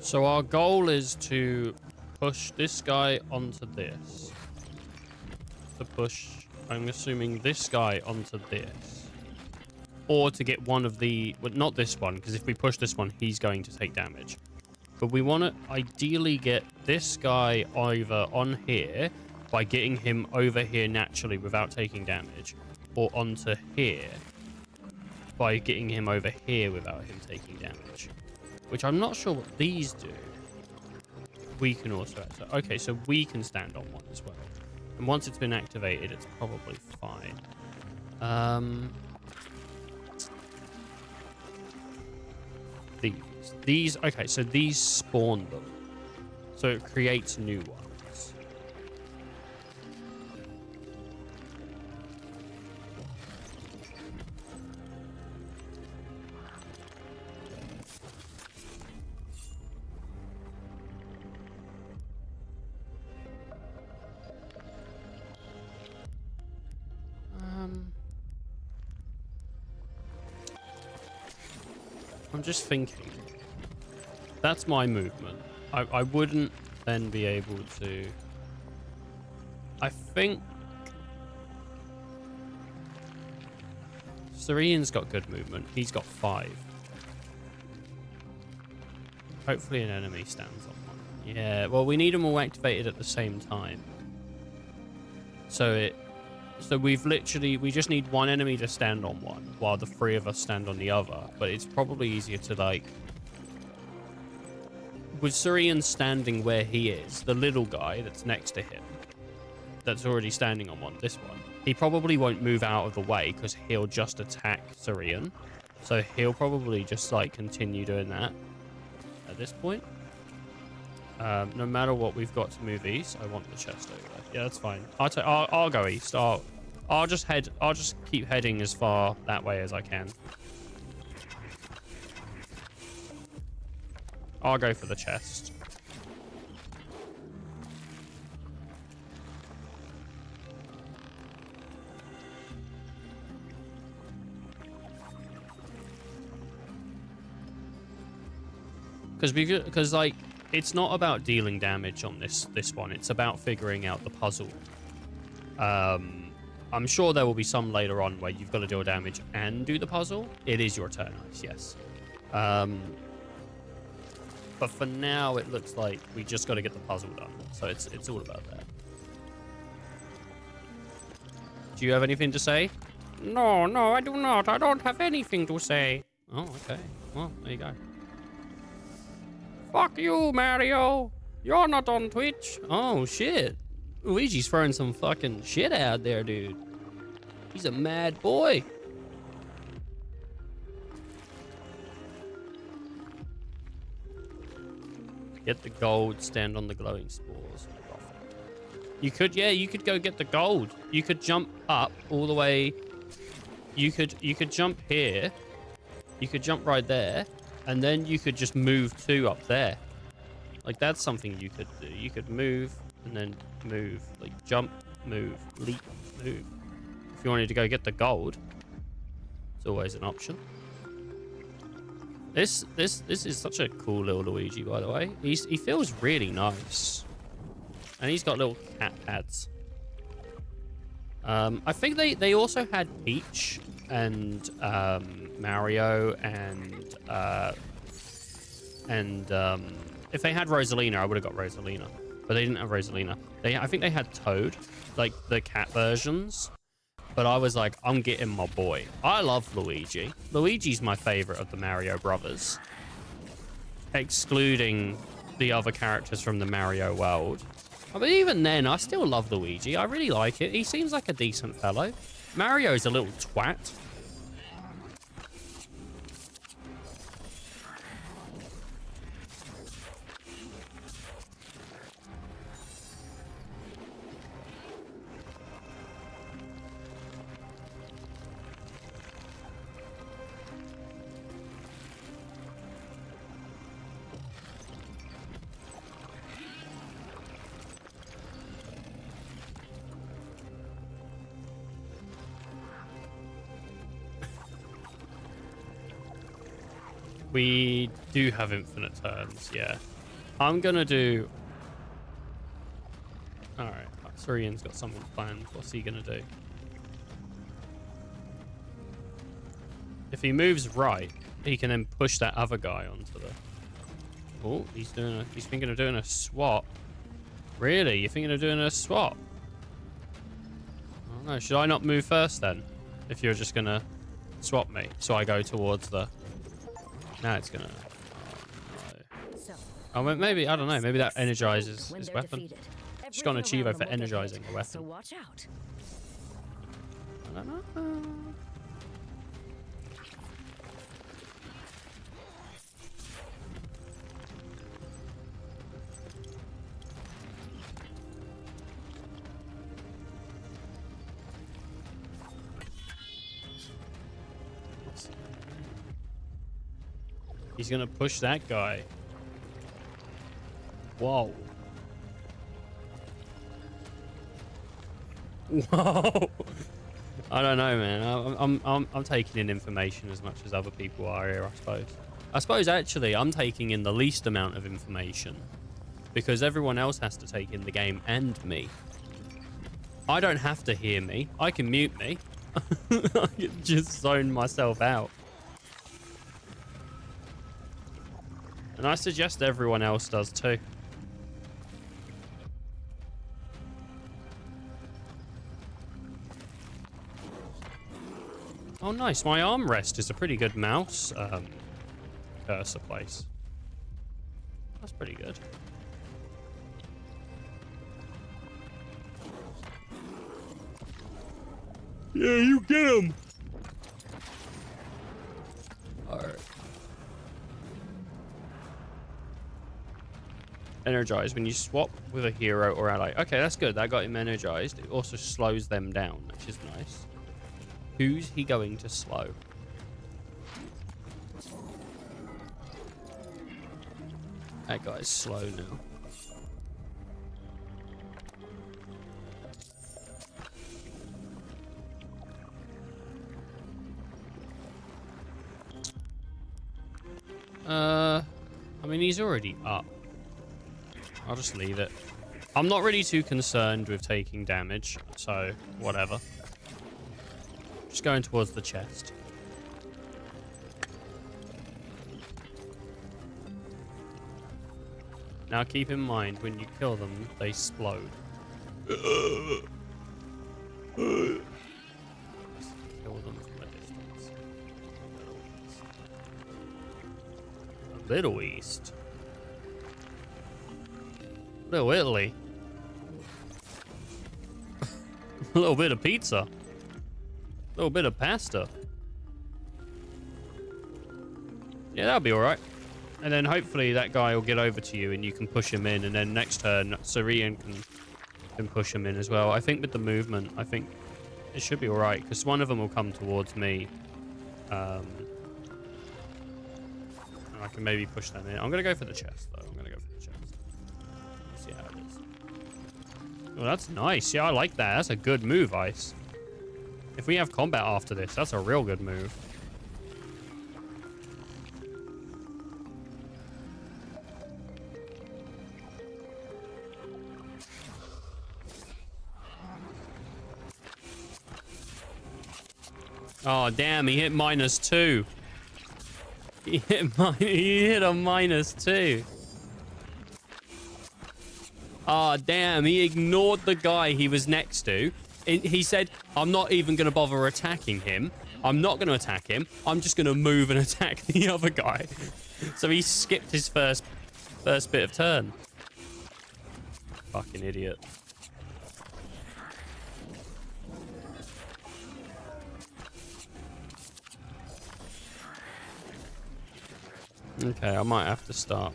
So our goal is to push this guy onto this. To push, I'm assuming, this guy onto this. Or to get one of the... Well, not this one, because if we push this one, he's going to take damage. But we want to ideally get this guy over on here by getting him over here naturally without taking damage. Or onto here by getting him over here without him taking damage. Which I'm not sure what these do. We can also... Okay, so we can stand on one as well. And once it's been activated, it's probably fine. These... Okay, so these spawn them. So it creates new ones. I'm just thinking. That's my movement. I wouldn't then be able to... I think... Syrian's got good movement. He's got 5. Hopefully an enemy stands on one. Yeah, well, we need them all activated at the same time. So we just need one enemy to stand on one while the 3 of us stand on the other. But it's probably easier to, like... With Syrian standing where he is, the little guy that's next to him, that's already standing on one, this one, he probably won't move out of the way because he'll just attack Syrian. So he'll probably just, like, continue doing that at this point. No matter what, we've got to move east. I want the chest over there. Yeah, that's fine. I'll go east. I'll just keep heading as far that way as I can. I'll go for the chest. Because like, it's not about dealing damage on this one. It's about figuring out the puzzle. I'm sure there will be some later on where you've got to deal damage and do the puzzle. It is your turn, yes. But for now, it looks like we just got to get the puzzle done. So it's all about that. Do you have anything to say? No, I do not. I don't have anything to say. Oh, okay. Well, there you go. Fuck you, Mario. You're not on Twitch. Oh, shit. Luigi's throwing some fucking shit out there, dude. He's a mad boy. Get the gold, stand on the glowing spores. You could go get the gold. You could jump up all the way. You could jump here. You could jump right there. And then you could just move 2 up there. Like, that's something you could do. You could move and then move. Like, jump, move, leap, move. If you wanted to go get the gold, it's always an option. This is such a cool little Luigi, by the way. He feels really nice. And he's got little cat pads. I think they also had Peach and Mario and if they had Rosalina, I would have got Rosalina. But they didn't have Rosalina. I think they had Toad, like the cat versions. But I was like, I'm getting my boy. I love Luigi. Luigi's my favorite of the Mario brothers. Excluding the other characters from the Mario world. I mean, even then, I still love Luigi. I really like it. He seems like a decent fellow. Mario's a little twat. We do have infinite turns, yeah. I'm gonna do... Alright, Surian's got something planned. What's he gonna do? If he moves right, he can then push that other guy onto the... Oh, he's thinking of doing a swap. Really? You're thinking of doing a swap? I don't know. Should I not move first then? If you're just gonna swap me, so I go towards the... Now it's gonna... Oh, no. Oh, maybe, I don't know. Maybe that energizes his weapon. Just got an achievo for energizing a weapon. So watch out. I don't know. He's gonna push that guy. Whoa. Whoa. I don't know, man. I'm taking in information as much as other people are here, I suppose. I suppose actually I'm taking in the least amount of information because everyone else has to take in the game and me. I don't have to hear me. I can mute me. I can just zone myself out. And I suggest everyone else does too. Oh, nice. My armrest is a pretty good mouse cursor place. That's pretty good. Yeah, you get him. All right. Energized when you swap with a hero or ally. Okay, that's good. That got him energized. It also slows them down, which is nice. Who's he going to slow? That guy's slow now. I mean, he's already up. I'll just leave it. I'm not really too concerned with taking damage, so whatever. Just going towards the chest. Now keep in mind, when you kill them, they explode. Kill them from a distance. Little East. Little Italy. A little bit of pizza. A little bit of pasta. Yeah, that'll be alright. And then hopefully that guy will get over to you and you can push him in. And then next turn, Surian can push him in as well. I think with the movement, I think it should be alright. Because one of them will come towards me. And I can maybe push them in. I'm going to go for the chest, though. I'm going to go for the chest. Let's see how it is. Oh, that's nice. Yeah, I like that. That's a good move, Ice. If we have combat after this, that's a real good move. Oh, damn, he hit -2. He hit a -2. Oh, damn, he ignored the guy he was next to. He said, I'm not even going to bother attacking him. I'm not going to attack him. I'm just going to move and attack the other guy. So he skipped his first bit of turn. Fucking idiot. Okay, I might have to start.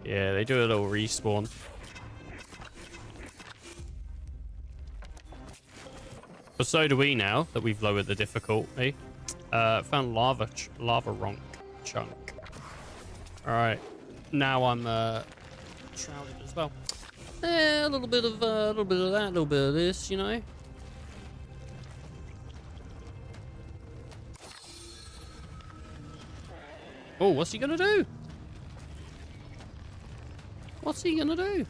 Yeah, they do a little respawn. But so do we now that we've lowered the difficulty. Found lava chunk. All right, now I'm shrouded as well. a little bit of that, a little bit of this, you know. Oh, what's he gonna do? What's he gonna do?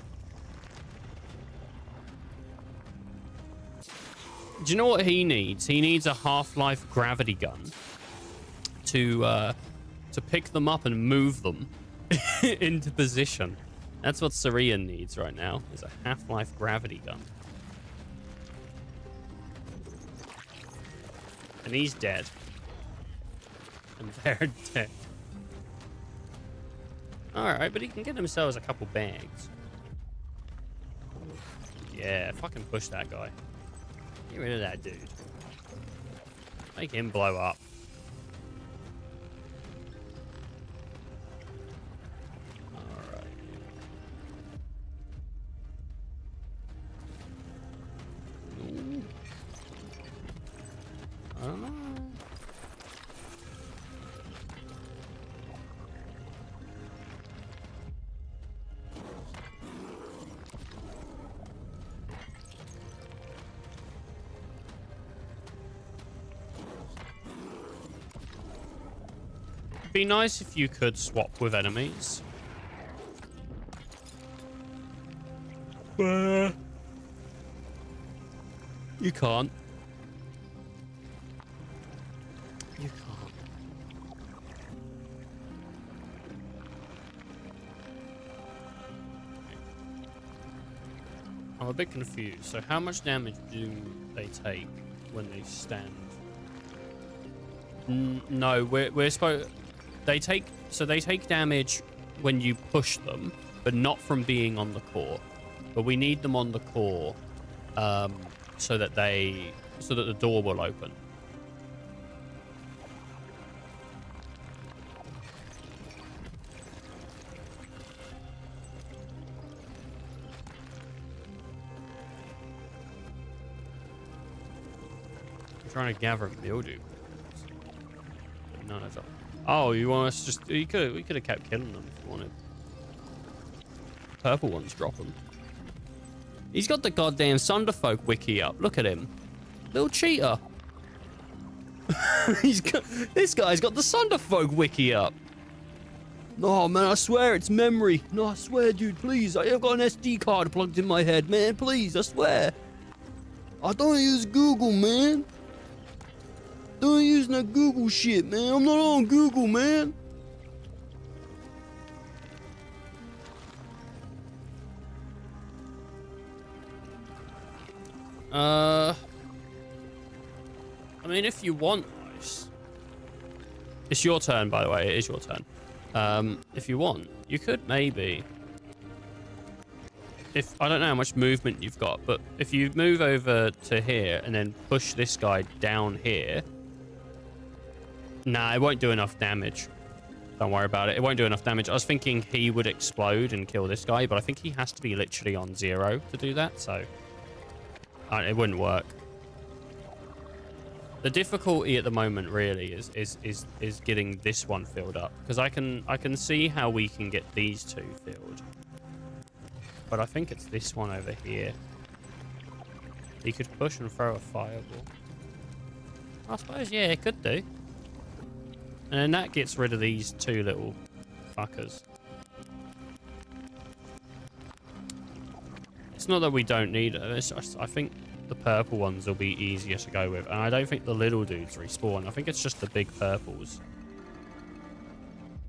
Do you know what he needs? He needs a Half-Life gravity gun to pick them up and move them into position. That's what Syrian needs right now, is a Half-Life gravity gun. And he's dead. And they're dead. Alright, but he can get himself a couple bags. Yeah, fucking push that guy. Get rid of that dude. Make him blow up. Alright. Ooh. I don't know. Be nice if you could swap with enemies. You can't. You can't. I'm a bit confused. So how much damage do they take when they stand? No, we're supposed... They take damage when you push them, but not from being on the core. But we need them on the core, so that the door will open. I'm trying to gather mildew. None of them. Oh, you want us just... we could have kept killing them if you wanted. Purple ones drop them. He's got the goddamn Sunderfolk wiki up. Look at him. Little cheater. This guy's got the Sunderfolk wiki up. No, man, I swear it's memory. No, I swear, dude, please. I've got an SD card plugged in my head, man. Please, I swear. I don't use Google, man. Don't use no Google shit, man. I'm not on Google, man. I mean, if you want, nice. It's your turn, by the way. It is your turn. If you want, you could maybe... I don't know how much movement you've got, but if you move over to here and then push this guy down here... Nah, it won't do enough damage. Don't worry about it. It won't do enough damage. I was thinking he would explode and kill this guy, but I think he has to be literally on 0 to do that, so... it wouldn't work. The difficulty at the moment really is getting this one filled up, because I can see how we can get these two filled, but I think it's this one over here. He could push and throw a fireball. I suppose, yeah, it could do. And then that gets rid of these two little fuckers. It's not that we don't need it. It's just, I think the purple ones will be easier to go with. And I don't think the little dudes respawn. I think it's just the big purples.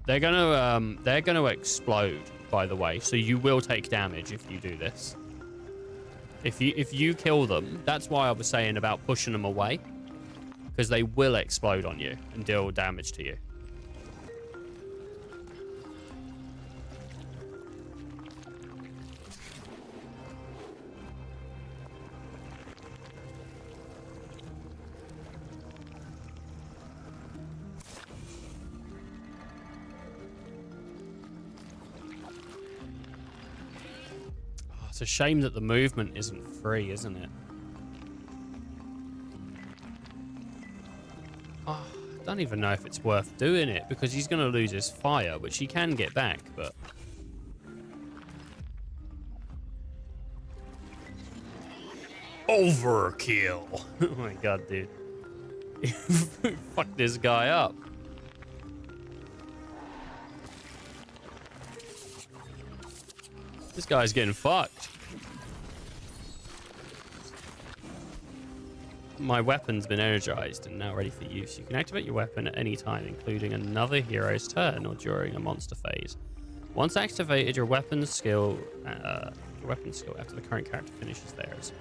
They're gonna explode, by the way. So you will take damage if you do this. If you kill them, that's why I was saying about pushing them away. Because they will explode on you and deal damage to you. Oh, it's a shame that the movement isn't free, isn't it? Oh, I don't even know if it's worth doing it, because he's going to lose his fire, which he can get back, but... Overkill. Oh my god, dude. Fuck this guy up. This guy's getting fucked. My weapon's been energized and now ready for use. You can activate your weapon at any time, including another hero's turn or during a monster phase. Once activated, your weapon skill after the current character finishes theirs.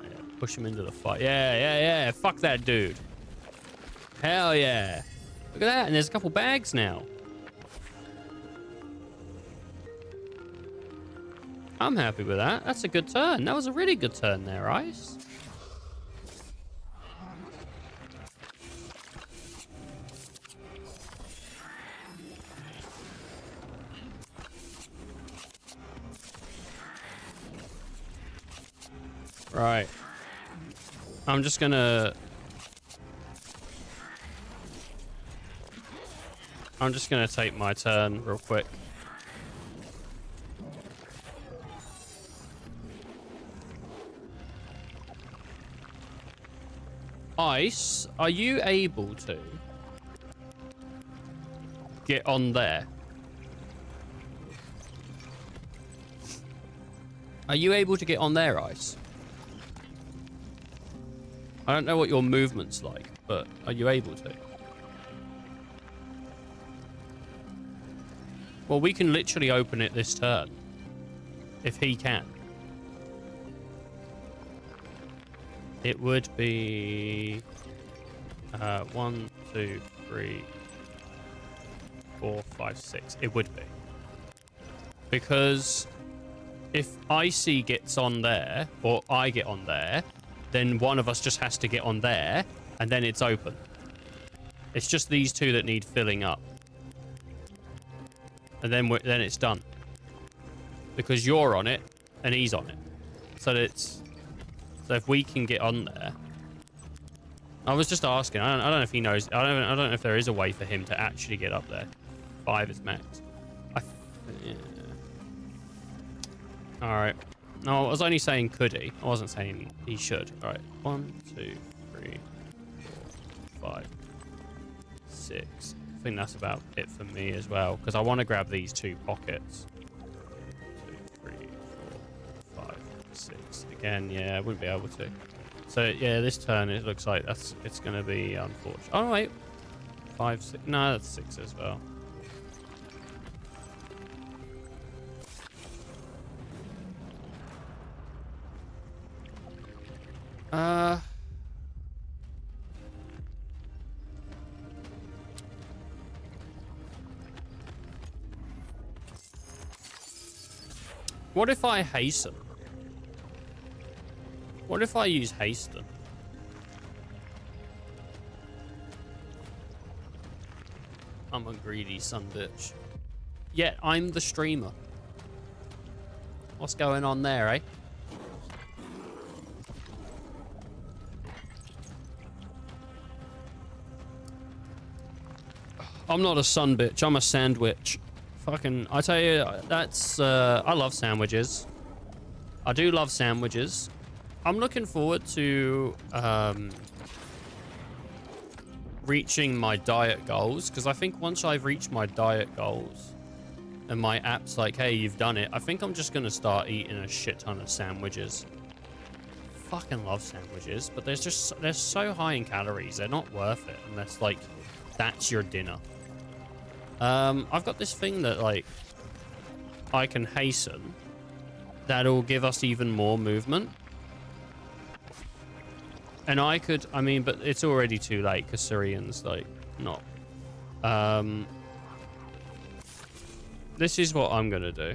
Yeah, push him into the fight. Yeah. Fuck that dude. Hell yeah. Look at that. And there's a couple bags now. I'm happy with that. That's a good turn. That was a really good turn there, Ice. Right. I'm just gonna take my turn real quick. Ice, are you able to get on there? Are you able to get on there, Ice? I don't know what your movement's like, but are you able to? Well, we can literally open it this turn. If he can. It would be... 1, 2, 3, 4, 5, 6. It would be. Because if Icy gets on there, or I get on there, then one of us just has to get on there, and then it's open. It's just these two that need filling up. And then it's done. Because you're on it, and he's on it. So if we can get on there... I was just asking. I don't know if he knows. I don't know if there is a way for him to actually get up there. 5 is max. Yeah. Alright. No, I was only saying could he. I wasn't saying he should. Alright. 1, 2, 3, 4, 5, 6. I think that's about it for me as well. Because I want to grab these 2 pockets. 2, 3, 4, 5, 6. Again, yeah, I wouldn't be able to. So, yeah, this turn, it looks like it's going to be unfortunate. Oh, wait. 5, 6. No, that's 6 as well. What if I hasten? What if I use hasten? I'm a greedy son bitch. Yet I'm the streamer. What's going on there, eh? I'm not a son bitch, I'm a sandwich. Fucking, I tell you, that's, I love sandwiches. I do love sandwiches. I'm looking forward to, reaching my diet goals, because I think once I've reached my diet goals, and my app's like, hey, you've done it, I think I'm just going to start eating a shit ton of sandwiches. Fucking love sandwiches, but they're so high in calories, they're not worth it unless, like, that's your dinner. I've got this thing that, like, I can hasten. That'll give us even more movement. And I mean, but it's already too late, because Syrian's, like, not. This is what I'm gonna do.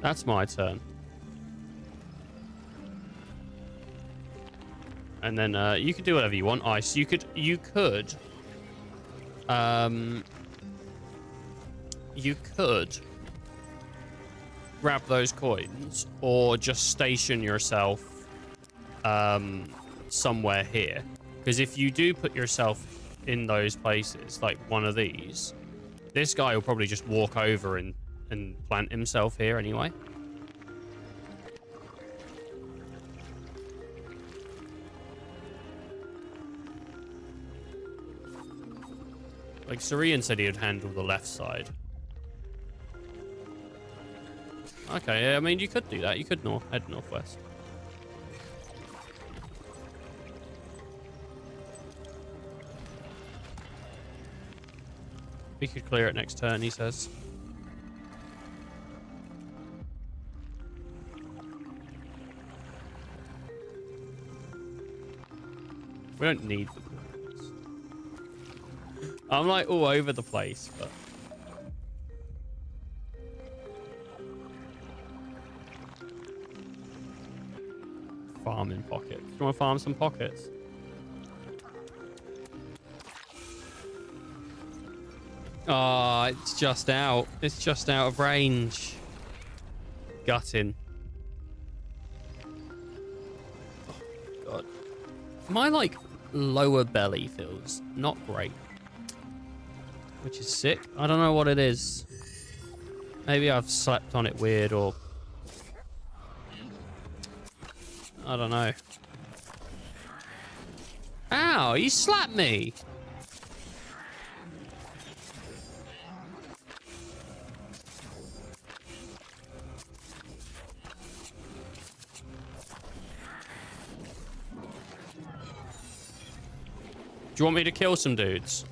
That's my turn. And then you could do whatever you want, Ice. You could you could grab those coins or just station yourself somewhere here. Because if you do put yourself in those places, like one of these, this guy will probably just walk over and plant himself here anyway. Like, Sarian said he would handle the left side. Okay, I mean, you could do that. You could head northwest. We could clear it next turn, he says. We don't need the points. I'm like all over the place, but... Farming pockets. Do you want to farm some pockets? Oh, it's just out. It's just out of range. Gutting. Oh, God. My, like, lower belly feels not great. Which is sick. I don't know what it is. Maybe I've slept on it weird or... I don't know. Ow, you slapped me! Do you want me to kill some dudes?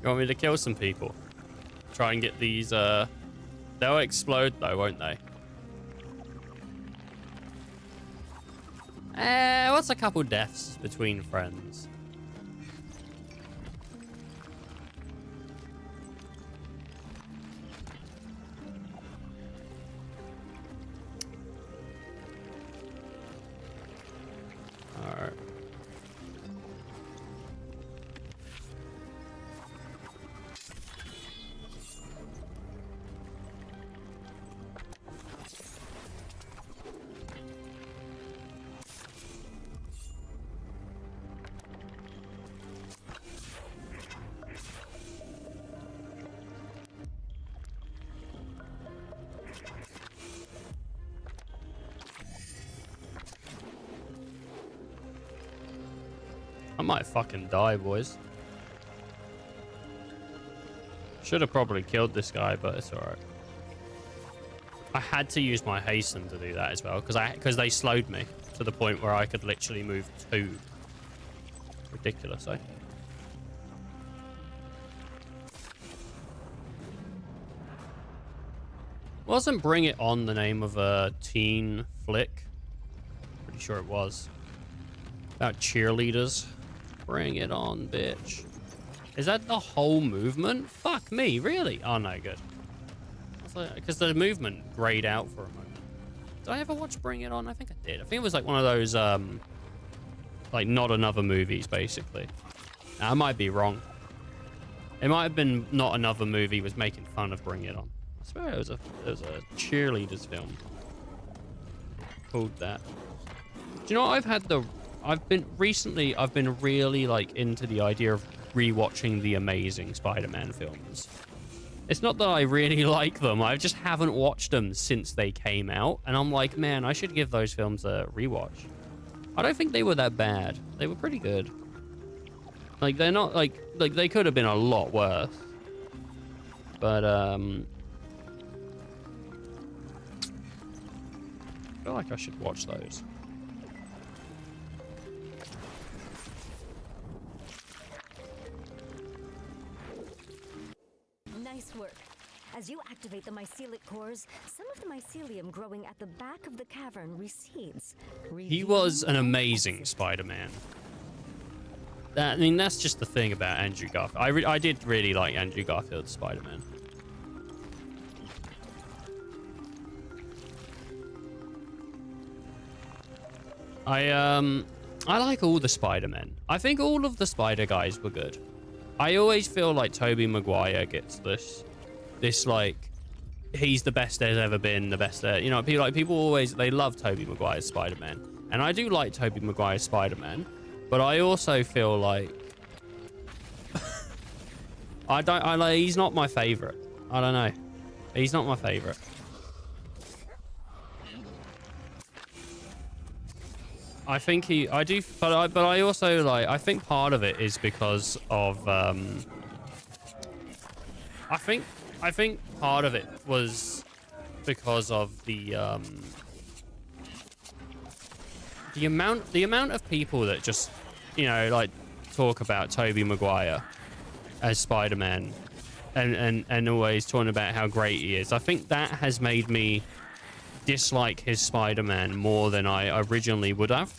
You want me to kill some people? Try and get these, they'll explode though, won't they? What's a couple deaths between friends? Alright. I might fucking die, boys. Should have probably killed this guy, but it's alright. I had to use my hasten to do that as well, because they slowed me to the point where I could literally move 2. Ridiculous, eh? Wasn't Bring It On the name of a teen flick? Pretty sure it was. About cheerleaders. Bring it on, bitch. Is that the whole movement? Fuck me, really? Oh, no, good. Because the movement grayed out for a moment. Did I ever watch Bring It On? I think I did. I think it was like one of those, like, Not Another movies, basically. Now, I might be wrong. It might have been Not Another movie was making fun of Bring It On. I swear it was a cheerleaders film called that. Do you know what I've been really like into the idea of rewatching the Amazing Spider-Man films. It's not that I really like them, I just haven't watched them since they came out, and I'm like, man, I should give those films a rewatch. I don't think they were that bad. They were pretty good. Like, they're not like they could have been a lot worse. But I feel like I should watch those. Nice work. As you activate the mycelic cores, some of the mycelium growing at the back of the cavern recedes. He was an amazing Spider-Man. I mean, that's just the thing about Andrew Garfield. I did really like Andrew Garfield's Spider-Man. I like all the Spider-Men. I think all of the Spider guys were good. I always feel like Tobey Maguire gets this like, he's the best there's ever been, the best there. You know, people always, they love Tobey Maguire's Spider-Man. And I do like Tobey Maguire's Spider-Man, but I also feel like he's not my favorite. I don't know. He's not my favorite. I think I do, but I also like, I think part of it is because of, I think part of it was because of the amount of people that just, you know, like talk about Tobey Maguire as Spider-Man and always talking about how great he is. I think that has made me dislike his Spider-Man more than I originally would have,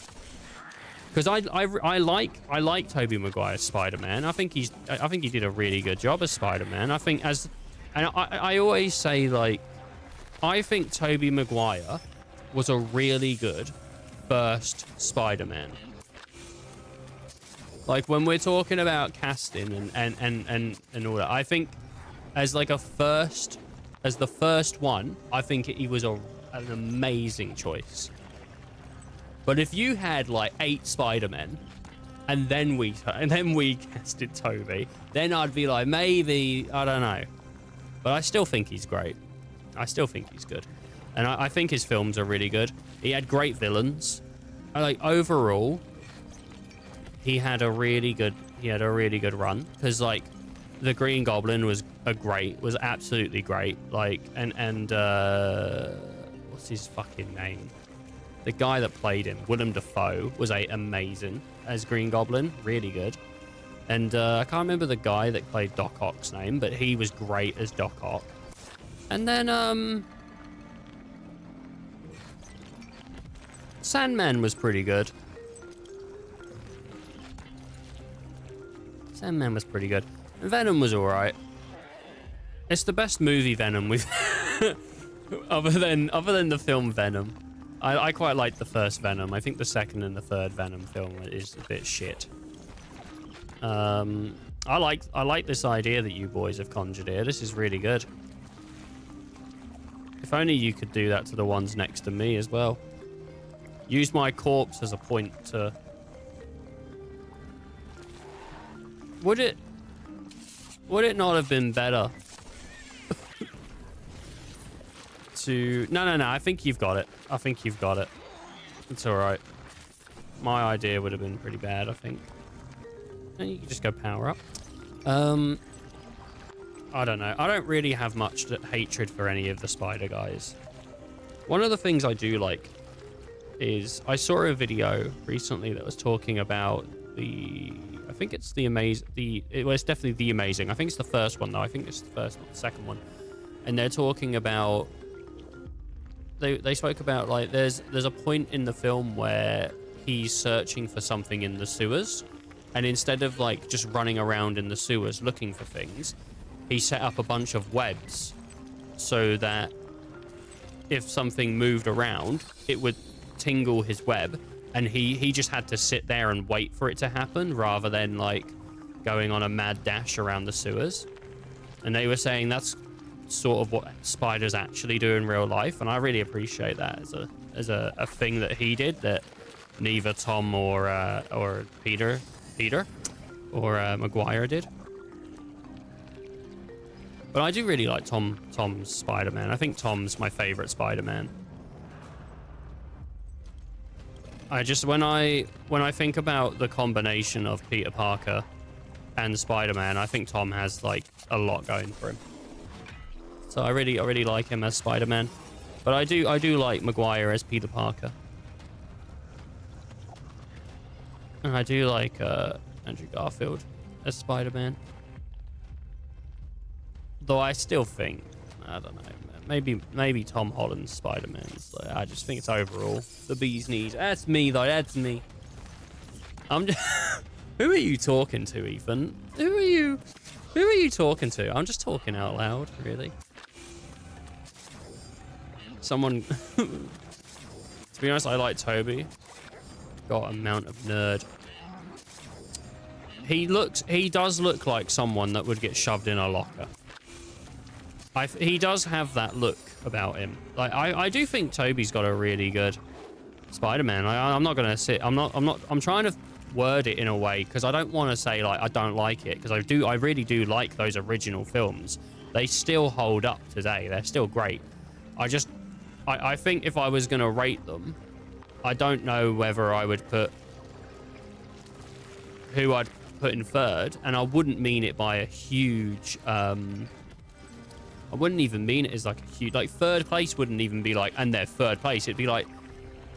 because I like Tobey Maguire's Spider-Man. I think he did a really good job as Spider-Man. I always say, like, I think Tobey Maguire was a really good first Spider-Man. Like, when we're talking about casting and all that, I think as the first one, I think he was an amazing choice. But if you had like 8 Spider-Men and then we casted Tobey, then I'd be like, maybe, I don't know. But I still think he's great. I still think he's good. And I think his films are really good. He had great villains. Overall, he had a really good run, because like the Green Goblin was absolutely great. Like, and what's his fucking name? The guy that played him, Willem Dafoe, was amazing as Green Goblin, really good. And I can't remember the guy that played Doc Ock's name, but he was great as Doc Ock. And then Sandman was pretty good. Sandman was pretty good. Venom was alright. It's the best movie Venom we've other than the film Venom. I quite like the first Venom. I think the second and the third Venom film is a bit shit. I like this idea that you boys have conjured here. This is really good. If only you could do that to the ones next to me as well. Use my corpse as a point to... Would it not have been better to... No, I think you've got it. I think you've got it. It's alright. My idea would have been pretty bad, I think. And you can just go power up. I don't know. I don't really have much hatred for any of the Spider guys. One of the things I do like is I saw a video recently that was talking about the... I think it's the Amazing... it's definitely the Amazing. I think it's the first one, though. I think it's the first, not the second one. And they're talking about... They spoke about, like, there's a point in the film where he's searching for something in the sewers, and instead of, like, just running around in the sewers looking for things, he set up a bunch of webs so that if something moved around, it would tingle his web, and he just had to sit there and wait for it to happen rather than, like, going on a mad dash around the sewers. And they were saying that's sort of what spiders actually do in real life, and I really appreciate that as a thing that he did that neither Tom or Peter or Maguire did. But I do really like Tom's Spider-Man. I think Tom's my favorite Spider-Man. I just when I think about the combination of Peter Parker and Spider-Man, I think Tom has like a lot going for him. So I really like him as Spider-Man, but I do like Maguire as Peter Parker, and I do like Andrew Garfield as Spider-Man. Though I still think, I don't know, maybe Tom Holland's Spider-Man. Like, I just think it's overall the bee's knees. That's me though. That's me. I'm just. Who are you talking to, Ethan? Who are you talking to? I'm just talking out loud, really. Someone... To be honest, I like Toby. got amount of nerd. He does look like someone that would get shoved in a locker. He does have that look about him. Like, I do think Tobey's got a really good Spider-Man. I'm not gonna sit. I'm trying to word it in a way because I don't want to say like I don't like it, because I really do like those original films. They still hold up today. They're still great. I think if I was gonna rate them, I don't know whether I would put who I'd put in third, and I wouldn't mean it by a huge I wouldn't even mean it as like a huge, like third place wouldn't even be like, and they're third place. It'd be like,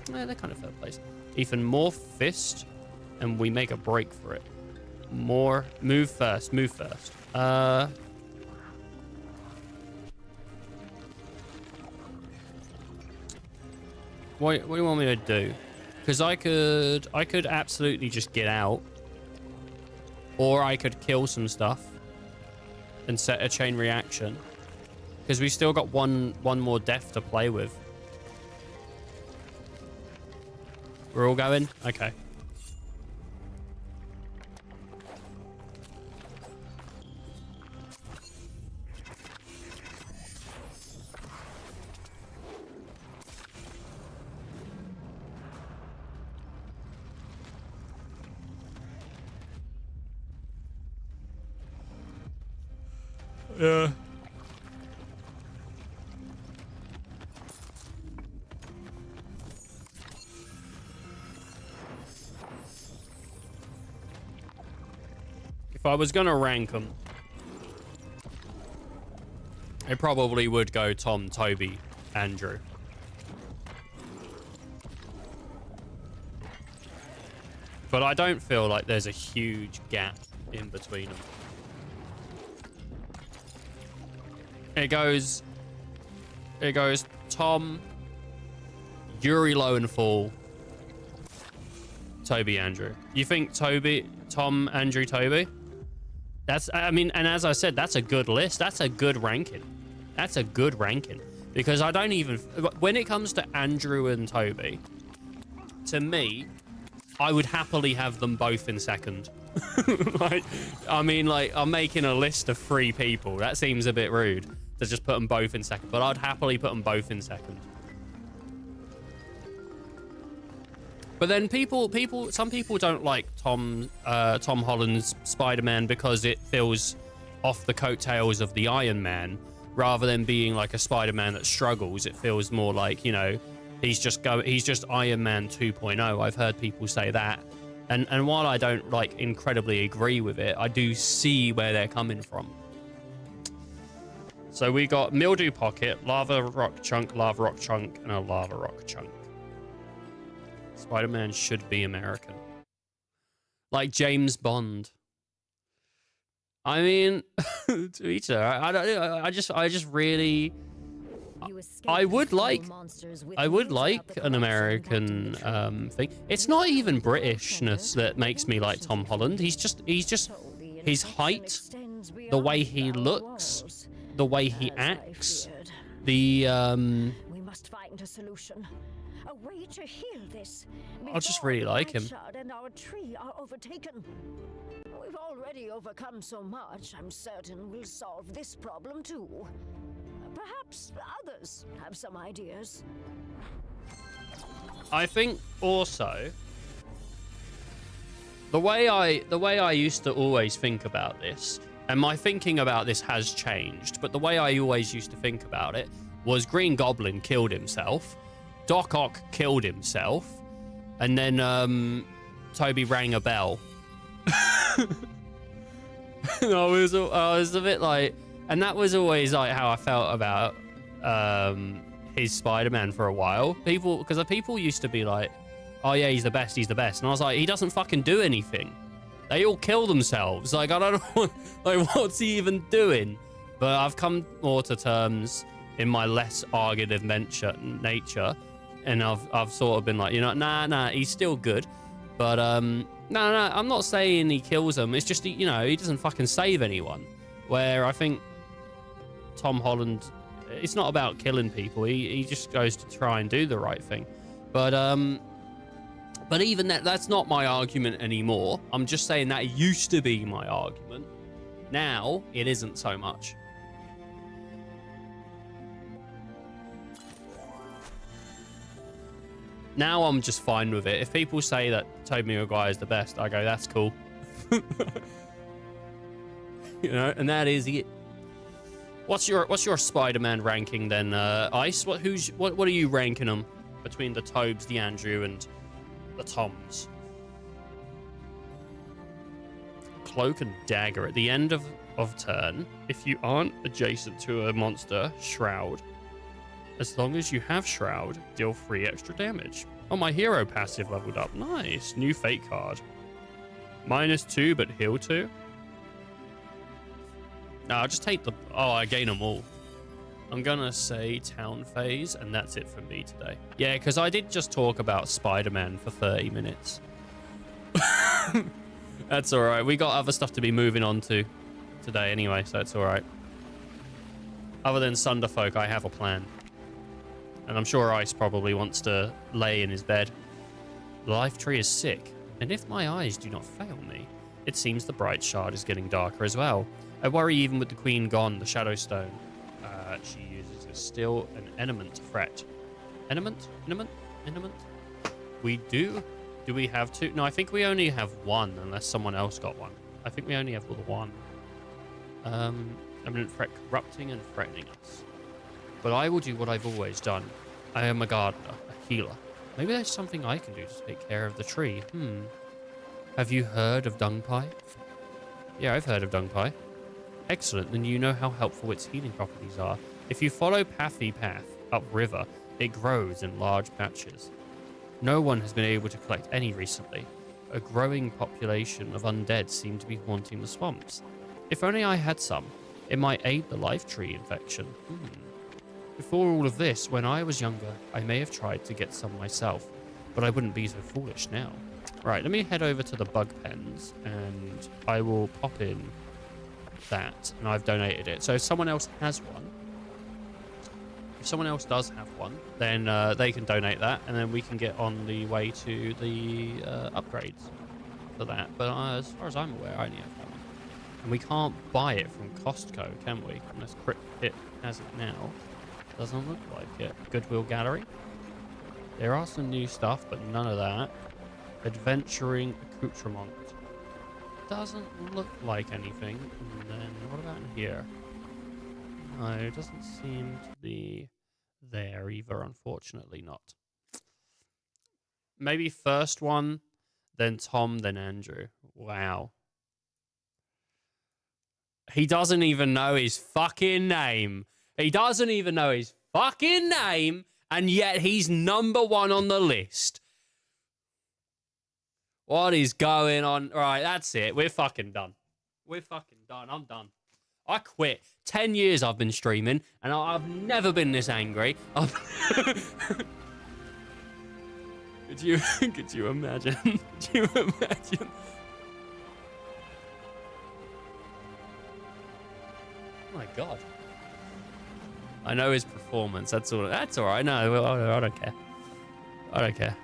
they're kind of third place. Ethan, more fist, and we make a break for it. More, move first. What do you want me to do? Because I could absolutely just get out, or I could kill some stuff and set a chain reaction. Because we still got one more death to play with. We're all going? Okay. Yeah. If I was gonna rank them, it probably would go Tom, Toby, Andrew. But I don't feel like there's a huge gap in between them. It goes Tom, Yuri Lowenthal, Toby, Andrew. You think Tom, Andrew, Toby? I mean, and as I said, that's a good list. That's a good ranking. Because I don't even, when it comes to Andrew and Toby, to me, I would happily have them both in second. Like, I mean, like, I'm making a list of 3 people. That seems a bit rude to just put them both in second, but I'd happily put them both in second. But then some people don't like Tom Holland's Spider-Man because it feels off the coattails of the Iron Man, rather than being like a Spider-Man that struggles. It feels more like, you know, he's just Iron Man 2.0. I've heard people say that. And while I don't like incredibly agree with it, I do see where they're coming from. So we got Mildew Pocket, Lava Rock Chunk, Lava Rock Chunk, and a Lava Rock Chunk. Spider-Man should be American. Like James Bond. I mean, to each their own. I just really, I would like an American thing. It's not even Britishness that makes me like Tom Holland. He's just his height, the way he looks, the way he acts, the We must find a solution. A way to heal this. I just really like him. And our tree are overtaken. We've already overcome so much. I'm certain we'll solve this problem too. Perhaps others have some ideas. I think also the way I used to always think about this, and my thinking about this has changed, but the way I always used to think about it was Green Goblin killed himself, Doc Ock killed himself, and then Toby rang a bell. I was a bit like, and that was always like how I felt about his Spider-Man for a while. Because people used to be like, oh yeah, he's the best, and I was like, he doesn't fucking do anything. They all kill themselves. Like, I don't know, like, what's he even doing? But I've come more to terms in my less argumentative nature, and I've sort of been like, you know, nah, he's still good. But no, I'm not saying he kills them. It's just, you know, he doesn't fucking save anyone. Where I think Tom Holland, it's not about killing people. He just goes to try and do the right thing. But But even that's not my argument anymore. I'm just saying that used to be my argument. Now, it isn't so much. Now I'm just fine with it. If people say that Tobey Maguire is the best, I go, that's cool. You know, and that is it. What's your Spider-Man ranking then, Ice? What are you ranking them between the Tobes, the Andrew, and the Toms? Cloak and dagger at the end of turn. If you aren't adjacent to a monster, shroud. As long as you have shroud, deal 3 extra damage. Oh, my hero passive leveled up. Nice. New fate card. -2, but heal 2. No, I'll just take the... Oh, I gain them all. I'm gonna say town phase, and that's it for me today. Yeah, because I did just talk about Spider-Man for 30 minutes. That's all right. We got other stuff to be moving on to today anyway, so it's all right. Other than Sunderfolk, I have a plan. And I'm sure Ice probably wants to lay in his bed. The life tree is sick, and if my eyes do not fail me, it seems the bright shard is getting darker as well. I worry even with the queen gone, the shadow stone. She uses is still an enement threat. Enement? We do? Do we have 2? No, I think we only have 1, unless someone else got 1. I think we only have 1. Eminent threat corrupting and threatening us. But I will do what I've always done. I am a gardener, a healer. Maybe there's something I can do to take care of the tree. Have you heard of dung pie? Yeah, I've heard of dung pie. Excellent, then you know how helpful its healing properties are. If you follow Pathy Path upriver, it grows in large patches. No one has been able to collect any recently. A growing population of undead seem to be haunting the swamps. If only I had some, it might aid the life tree infection. Before all of this, when I was younger, I may have tried to get some myself, but I wouldn't be so foolish now. Right, let me head over to the bug pens, and I will pop in that, and I've donated it. So if someone else has one, if someone else does have one, then they can donate that, and then we can get on the way to the upgrades for that. But as far as I'm aware, I only have one. And we can't buy it from Costco, can we? Unless Crypt has it now. Doesn't look like it. Goodwill Gallery. There are some new stuff, but none of that. Adventuring accoutrement. Doesn't look like anything. And then what about in here? No, it doesn't seem to be there either, unfortunately not. Maybe first one, then Tom, then Andrew. Wow. He doesn't even know his fucking name. He doesn't even know his fucking name, and yet he's #1 on the list. What is going on? Right, that's it. We're fucking done. We're fucking done. I'm done. I quit. 10 years I've been streaming, and I've never been this angry. Could you imagine? Could you imagine? Oh my god. I know his performance. That's all right. No, I don't care. I don't care.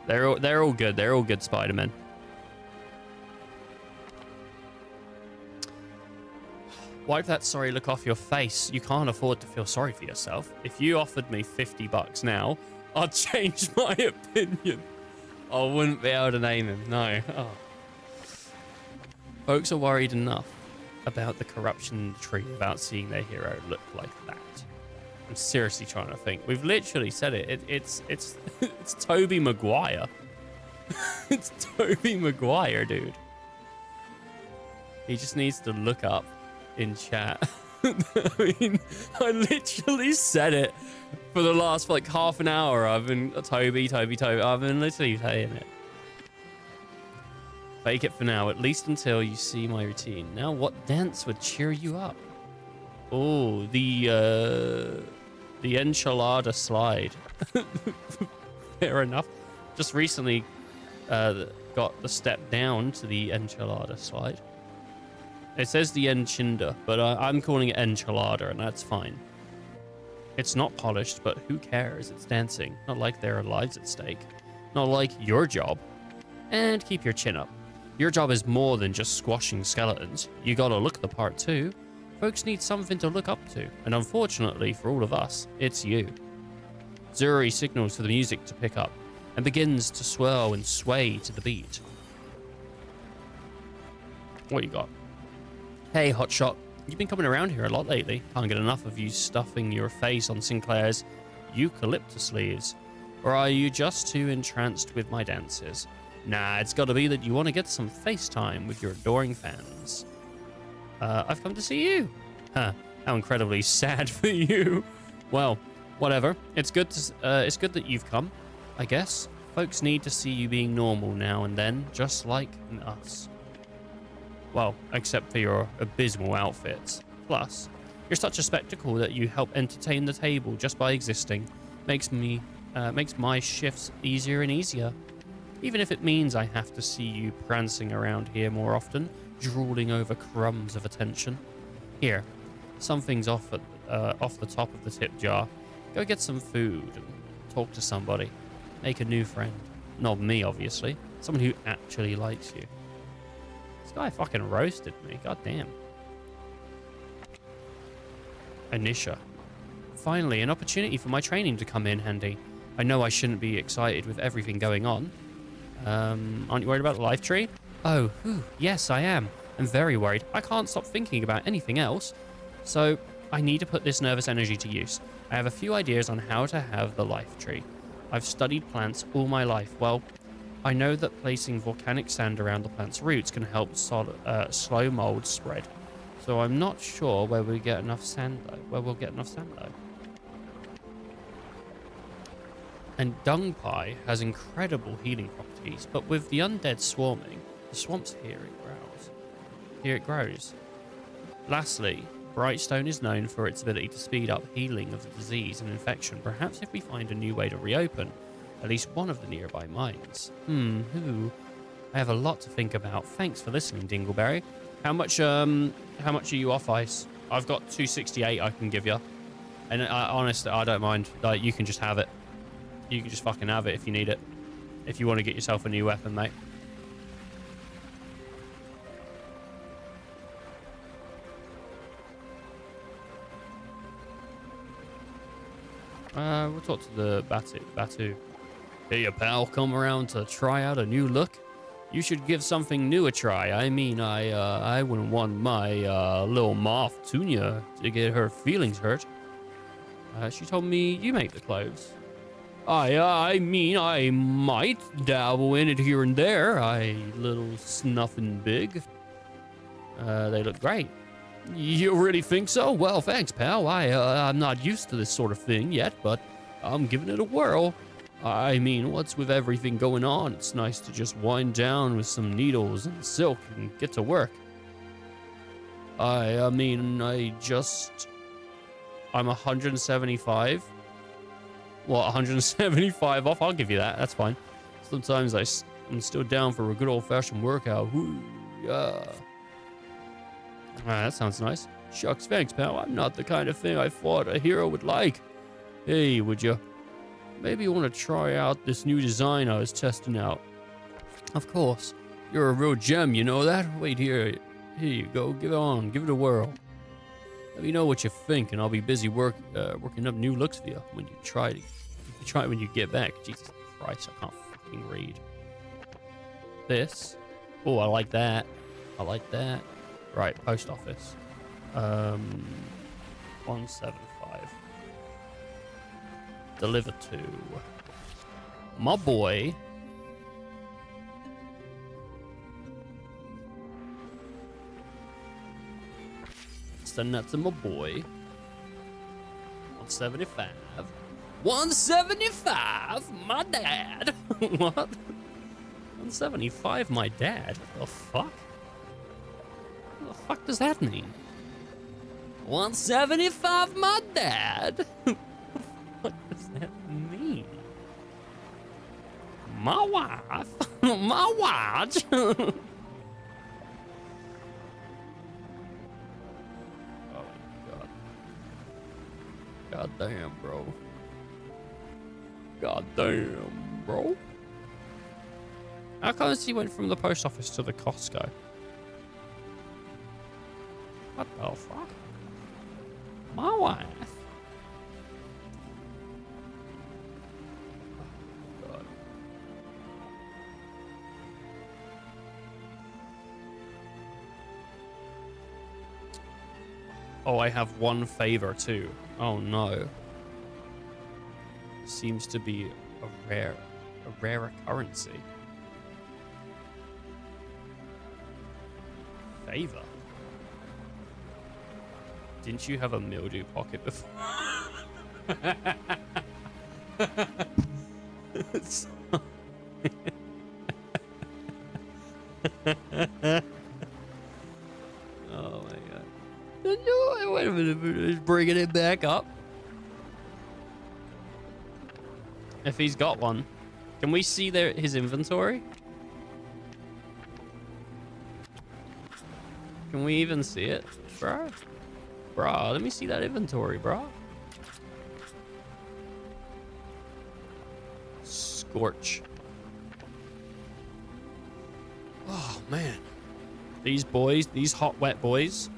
They're all good. They're all good Spider-Men. Wipe that sorry look off your face. You can't afford to feel sorry for yourself. If you offered me $50 now, I'd change my opinion. I wouldn't be able to name him. No. Oh. Folks are worried enough about the corruption in the tree without seeing their hero look like that. I'm seriously trying to think. We've literally said it. It's Tobey Maguire. It's Tobey Maguire, dude. He just needs to look up in chat. I mean, I literally said it for the last like half an hour. I've been Toby. I've been literally saying it. Fake it for now, at least until you see my routine. Now, what dance would cheer you up? Oh, the enchilada slide. Fair enough. Just recently got the step down to the enchilada slide. It says the enchinda, but I'm calling it enchilada, and that's fine. It's not polished, but who cares? It's dancing. Not like there are lives at stake. not like your job. And keep your chin up. Your job is more than just squashing skeletons. You gotta look the part too. Folks need something to look up to, and unfortunately for all of us, it's you. Zuri signals for the music to pick up and begins to swirl and sway to the beat. What you got? Hey, hotshot. You've been coming around here a lot lately. Can't get enough of you stuffing your face on Sinclair's eucalyptus leaves. Or are you just too entranced with my dances? Nah, it's got to be that you want to get some FaceTime with your adoring fans. I've come to see you. Huh, how incredibly sad for you. Well, whatever. It's good that you've come, I guess. Folks need to see you being normal now and then, just like us. Well, except for your abysmal outfits. Plus, you're such a spectacle that you help entertain the table just by existing. Makes my shifts easier and easier. Even if it means I have to see you prancing around here more often, drooling over crumbs of attention. Here, something's off the top of the tip jar. Go get some food and talk to somebody. Make a new friend. Not me, obviously. Someone who actually likes you. This guy fucking roasted me. God damn. Anisha. Finally, an opportunity for my training to come in handy. I know I shouldn't be excited with everything going on. Aren't you worried about the life tree? Oh, yes, I am. I'm very worried. I can't stop thinking about anything else. So, I need to put this nervous energy to use. I have a few ideas on how to have the life tree. I've studied plants all my life. Well, I know that placing volcanic sand around the plant's roots can help slow mold spread. So I'm not sure where we'll get enough sand though. And dung pie has incredible healing properties, but with the undead swarming, the swamp's here it grows. Lastly, Brightstone is known for its ability to speed up healing of the disease and infection. Perhaps if we find a new way to reopen at least one of the nearby mines. I have a lot to think about. Thanks for listening, Dingleberry. How much are you off ice? I've got 268 I can give you. And honestly, I don't mind. Like, you can just have it. You can just fucking have it if you need it. If you want to get yourself a new weapon, mate. We'll talk to the Batu. Hey, your pal, come around to try out a new look? You should give something new a try. I mean, I wouldn't want my little moth Tunya to get her feelings hurt. She told me you make the clothes. I mean, I might dabble in it here and there. Little snuffing big. They look great. You really think so? Well, thanks, pal. I'm not used to this sort of thing yet, but I'm giving it a whirl. I mean, what's with everything going on? It's nice to just wind down with some needles and silk and get to work. I'm 175. Well, 175 off. I'll give you that. That's fine. Sometimes I'm still down for a good old-fashioned workout. Woo, yeah. That sounds nice. Shucks, thanks, pal. I'm not the kind of thing I thought a hero would like. Hey, would you? Maybe you want to try out this new design I was testing out. Of course. You're a real gem, you know that? Wait here. Here you go. Give it a whirl. Let me know what you think, and I'll be busy working up new looks for you when you try it when you get back. Jesus Christ, I can't fucking read. This. Oh, I like that. Right, post office. 175. Deliver to my boy. Send that to my boy. 175. 175, my dad. What? 175, my dad? What the fuck? What the fuck does that mean? 175, my dad? What does that mean? My wife? My watch? God damn, bro. God damn, bro. How come he went from the post office to the Costco? What the fuck? My wife. God. Oh, I have one favor too. Oh no. Seems to be a rare currency. Favor? Didn't you have a mildew pocket before? Oh my god. No, wait a minute, just bringing it back up. If he's got one. Can we see his inventory? Can we even see it, bro? Bro, let me see that inventory, bro. Scorch. Oh, man. These boys, these hot, wet boys.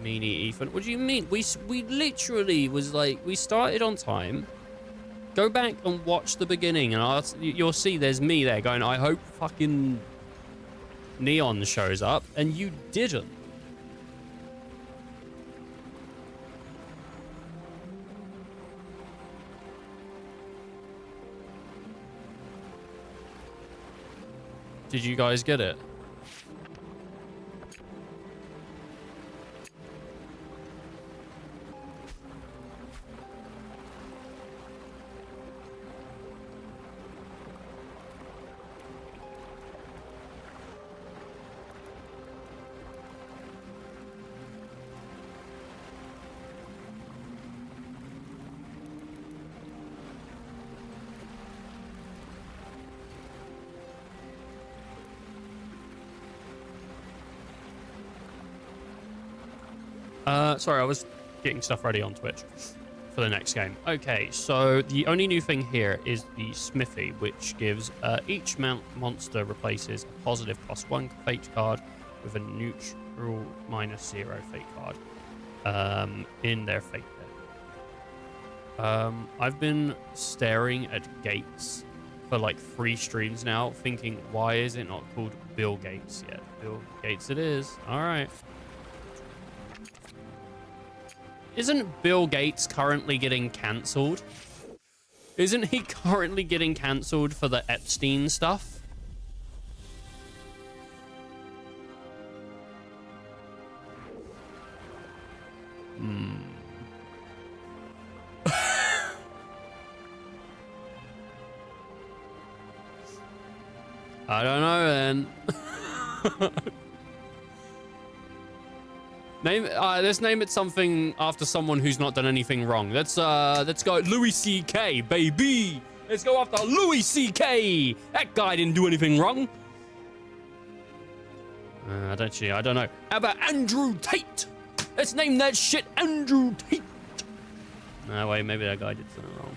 Meanie Ethan. What do you mean? We literally was like, we started on time. Go back and watch the beginning and you'll see there's me there going, I hope fucking Neon shows up, and you didn't. Did you guys get it? Sorry, I was getting stuff ready on Twitch for the next game. Okay, so the only new thing here is the Smithy, which gives each monster replaces a positive +1 fate card with a neutral -0 fate card in their fate deck. I've been staring at Gates for like 3 streams now, thinking, why is it not called Bill Gates yet? Bill Gates it is. All right. Isn't Bill Gates currently getting cancelled? Isn't he currently getting cancelled for the Epstein stuff? I don't know then. Let's name it something after someone who's not done anything wrong. Let's go Louis C.K., baby. Let's go after Louis C.K. That guy didn't do anything wrong. I don't know. How about Andrew Tate? Let's name that shit Andrew Tate. No, wait, maybe that guy did something wrong.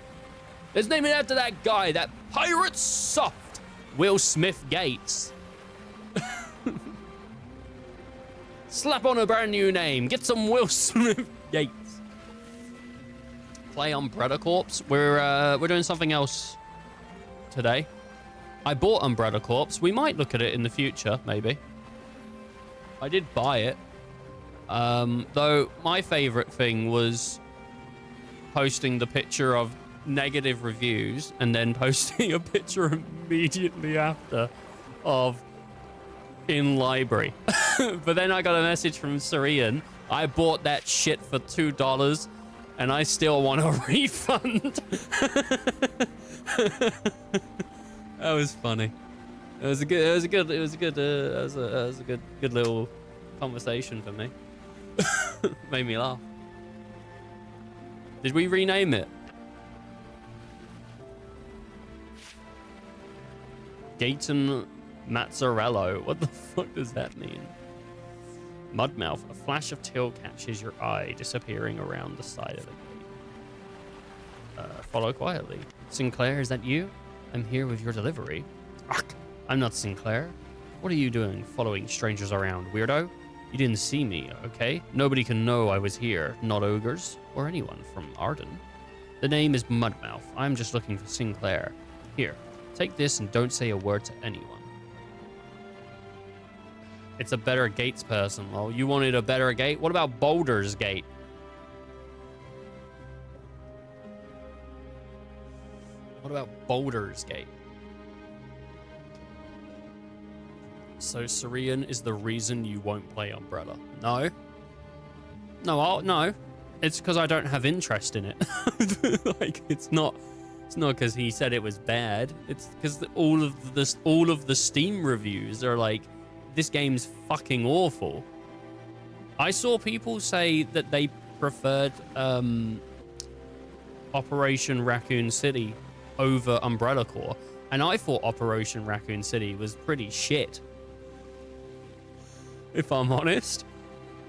Let's name it after that guy, that pirate soft Will Smith Gates. Slap on a brand new name. Get some Will Smith Gates. Play Umbrella Corps. We're doing something else today. I bought Umbrella Corps. We might look at it in the future, maybe. I did buy it. Though my favorite thing was posting the picture of negative reviews and then posting a picture immediately after of in library. But then I got a message from Syrian. I bought that shit for $2 and I still want a refund. That was funny. It was a good little conversation for me. Made me laugh. Did we rename it? Gaten Mazzarello. What the fuck does that mean? Mudmouth. A flash of teal catches your eye, disappearing around the side of the gate. Follow quietly. Sinclair, is that you? I'm here with your delivery. Ugh, I'm not Sinclair. What are you doing following strangers around, weirdo? You didn't see me, okay? Nobody can know I was here, not ogres or anyone from Arden. The name is Mudmouth. I'm just looking for Sinclair. Here, take this and don't say a word to anyone. It's a better gates person. Well, you wanted a better gate? What about Boulder's Gate? What about Boulder's Gate? So Syrian is the reason you won't play Umbrella? No. No. It's because I don't have interest in it. Like, it's not because he said it was bad. It's because all of the Steam reviews are like, this game's fucking awful. I saw people say that they preferred Operation Raccoon City over Umbrella Corps, and I thought Operation Raccoon City was pretty shit. If I'm honest,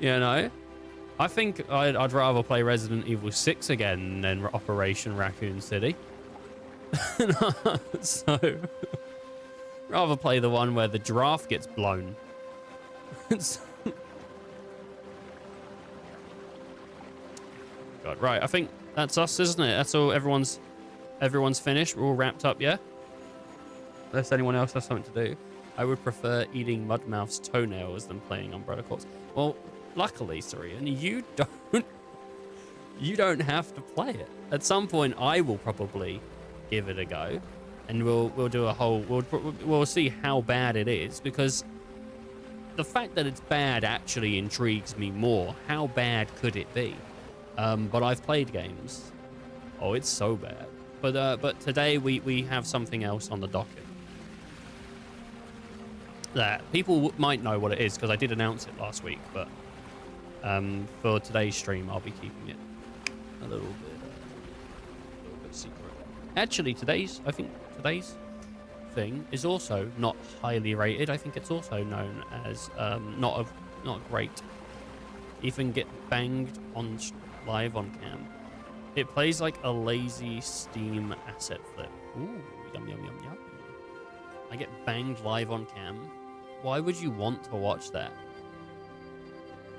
you know, I think I'd rather play Resident Evil 6 again than Operation Raccoon City. So, rather play the one where the giraffe gets blown. God, right, I think that's us, isn't it? That's all. Everyone's finished. We're all wrapped up, yeah? Unless anyone else has something to do. I would prefer eating Mudmouth's toenails than playing Umbrella Corps. Well, luckily, Syrian, you don't have to play it. At some point, I will probably give it a go, and we'll do a whole. We'll see how bad it is, because the fact that it's bad actually intrigues me more. How bad could it be? But I've played games. Oh, it's so bad. But today we have something else on the docket that people might know what it is, because I did announce it last week, but for today's stream I'll be keeping it a little bit secret. Actually, I think today's thing is also not highly rated. I think it's also known as not great. Even get banged on live on cam. It plays like a lazy Steam asset flip. Ooh, yum yum yum yum. I get banged live on cam. Why would you want to watch that?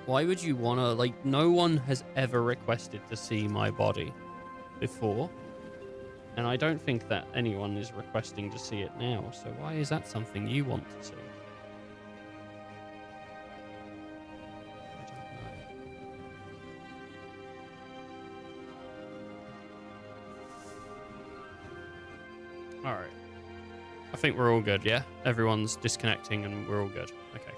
Why would you want to, like, no one has ever requested to see my body before. And I don't think that anyone is requesting to see it now. So why is that something you want to see? I don't know. All right. I think we're all good, yeah? Everyone's disconnecting and we're all good. Okay.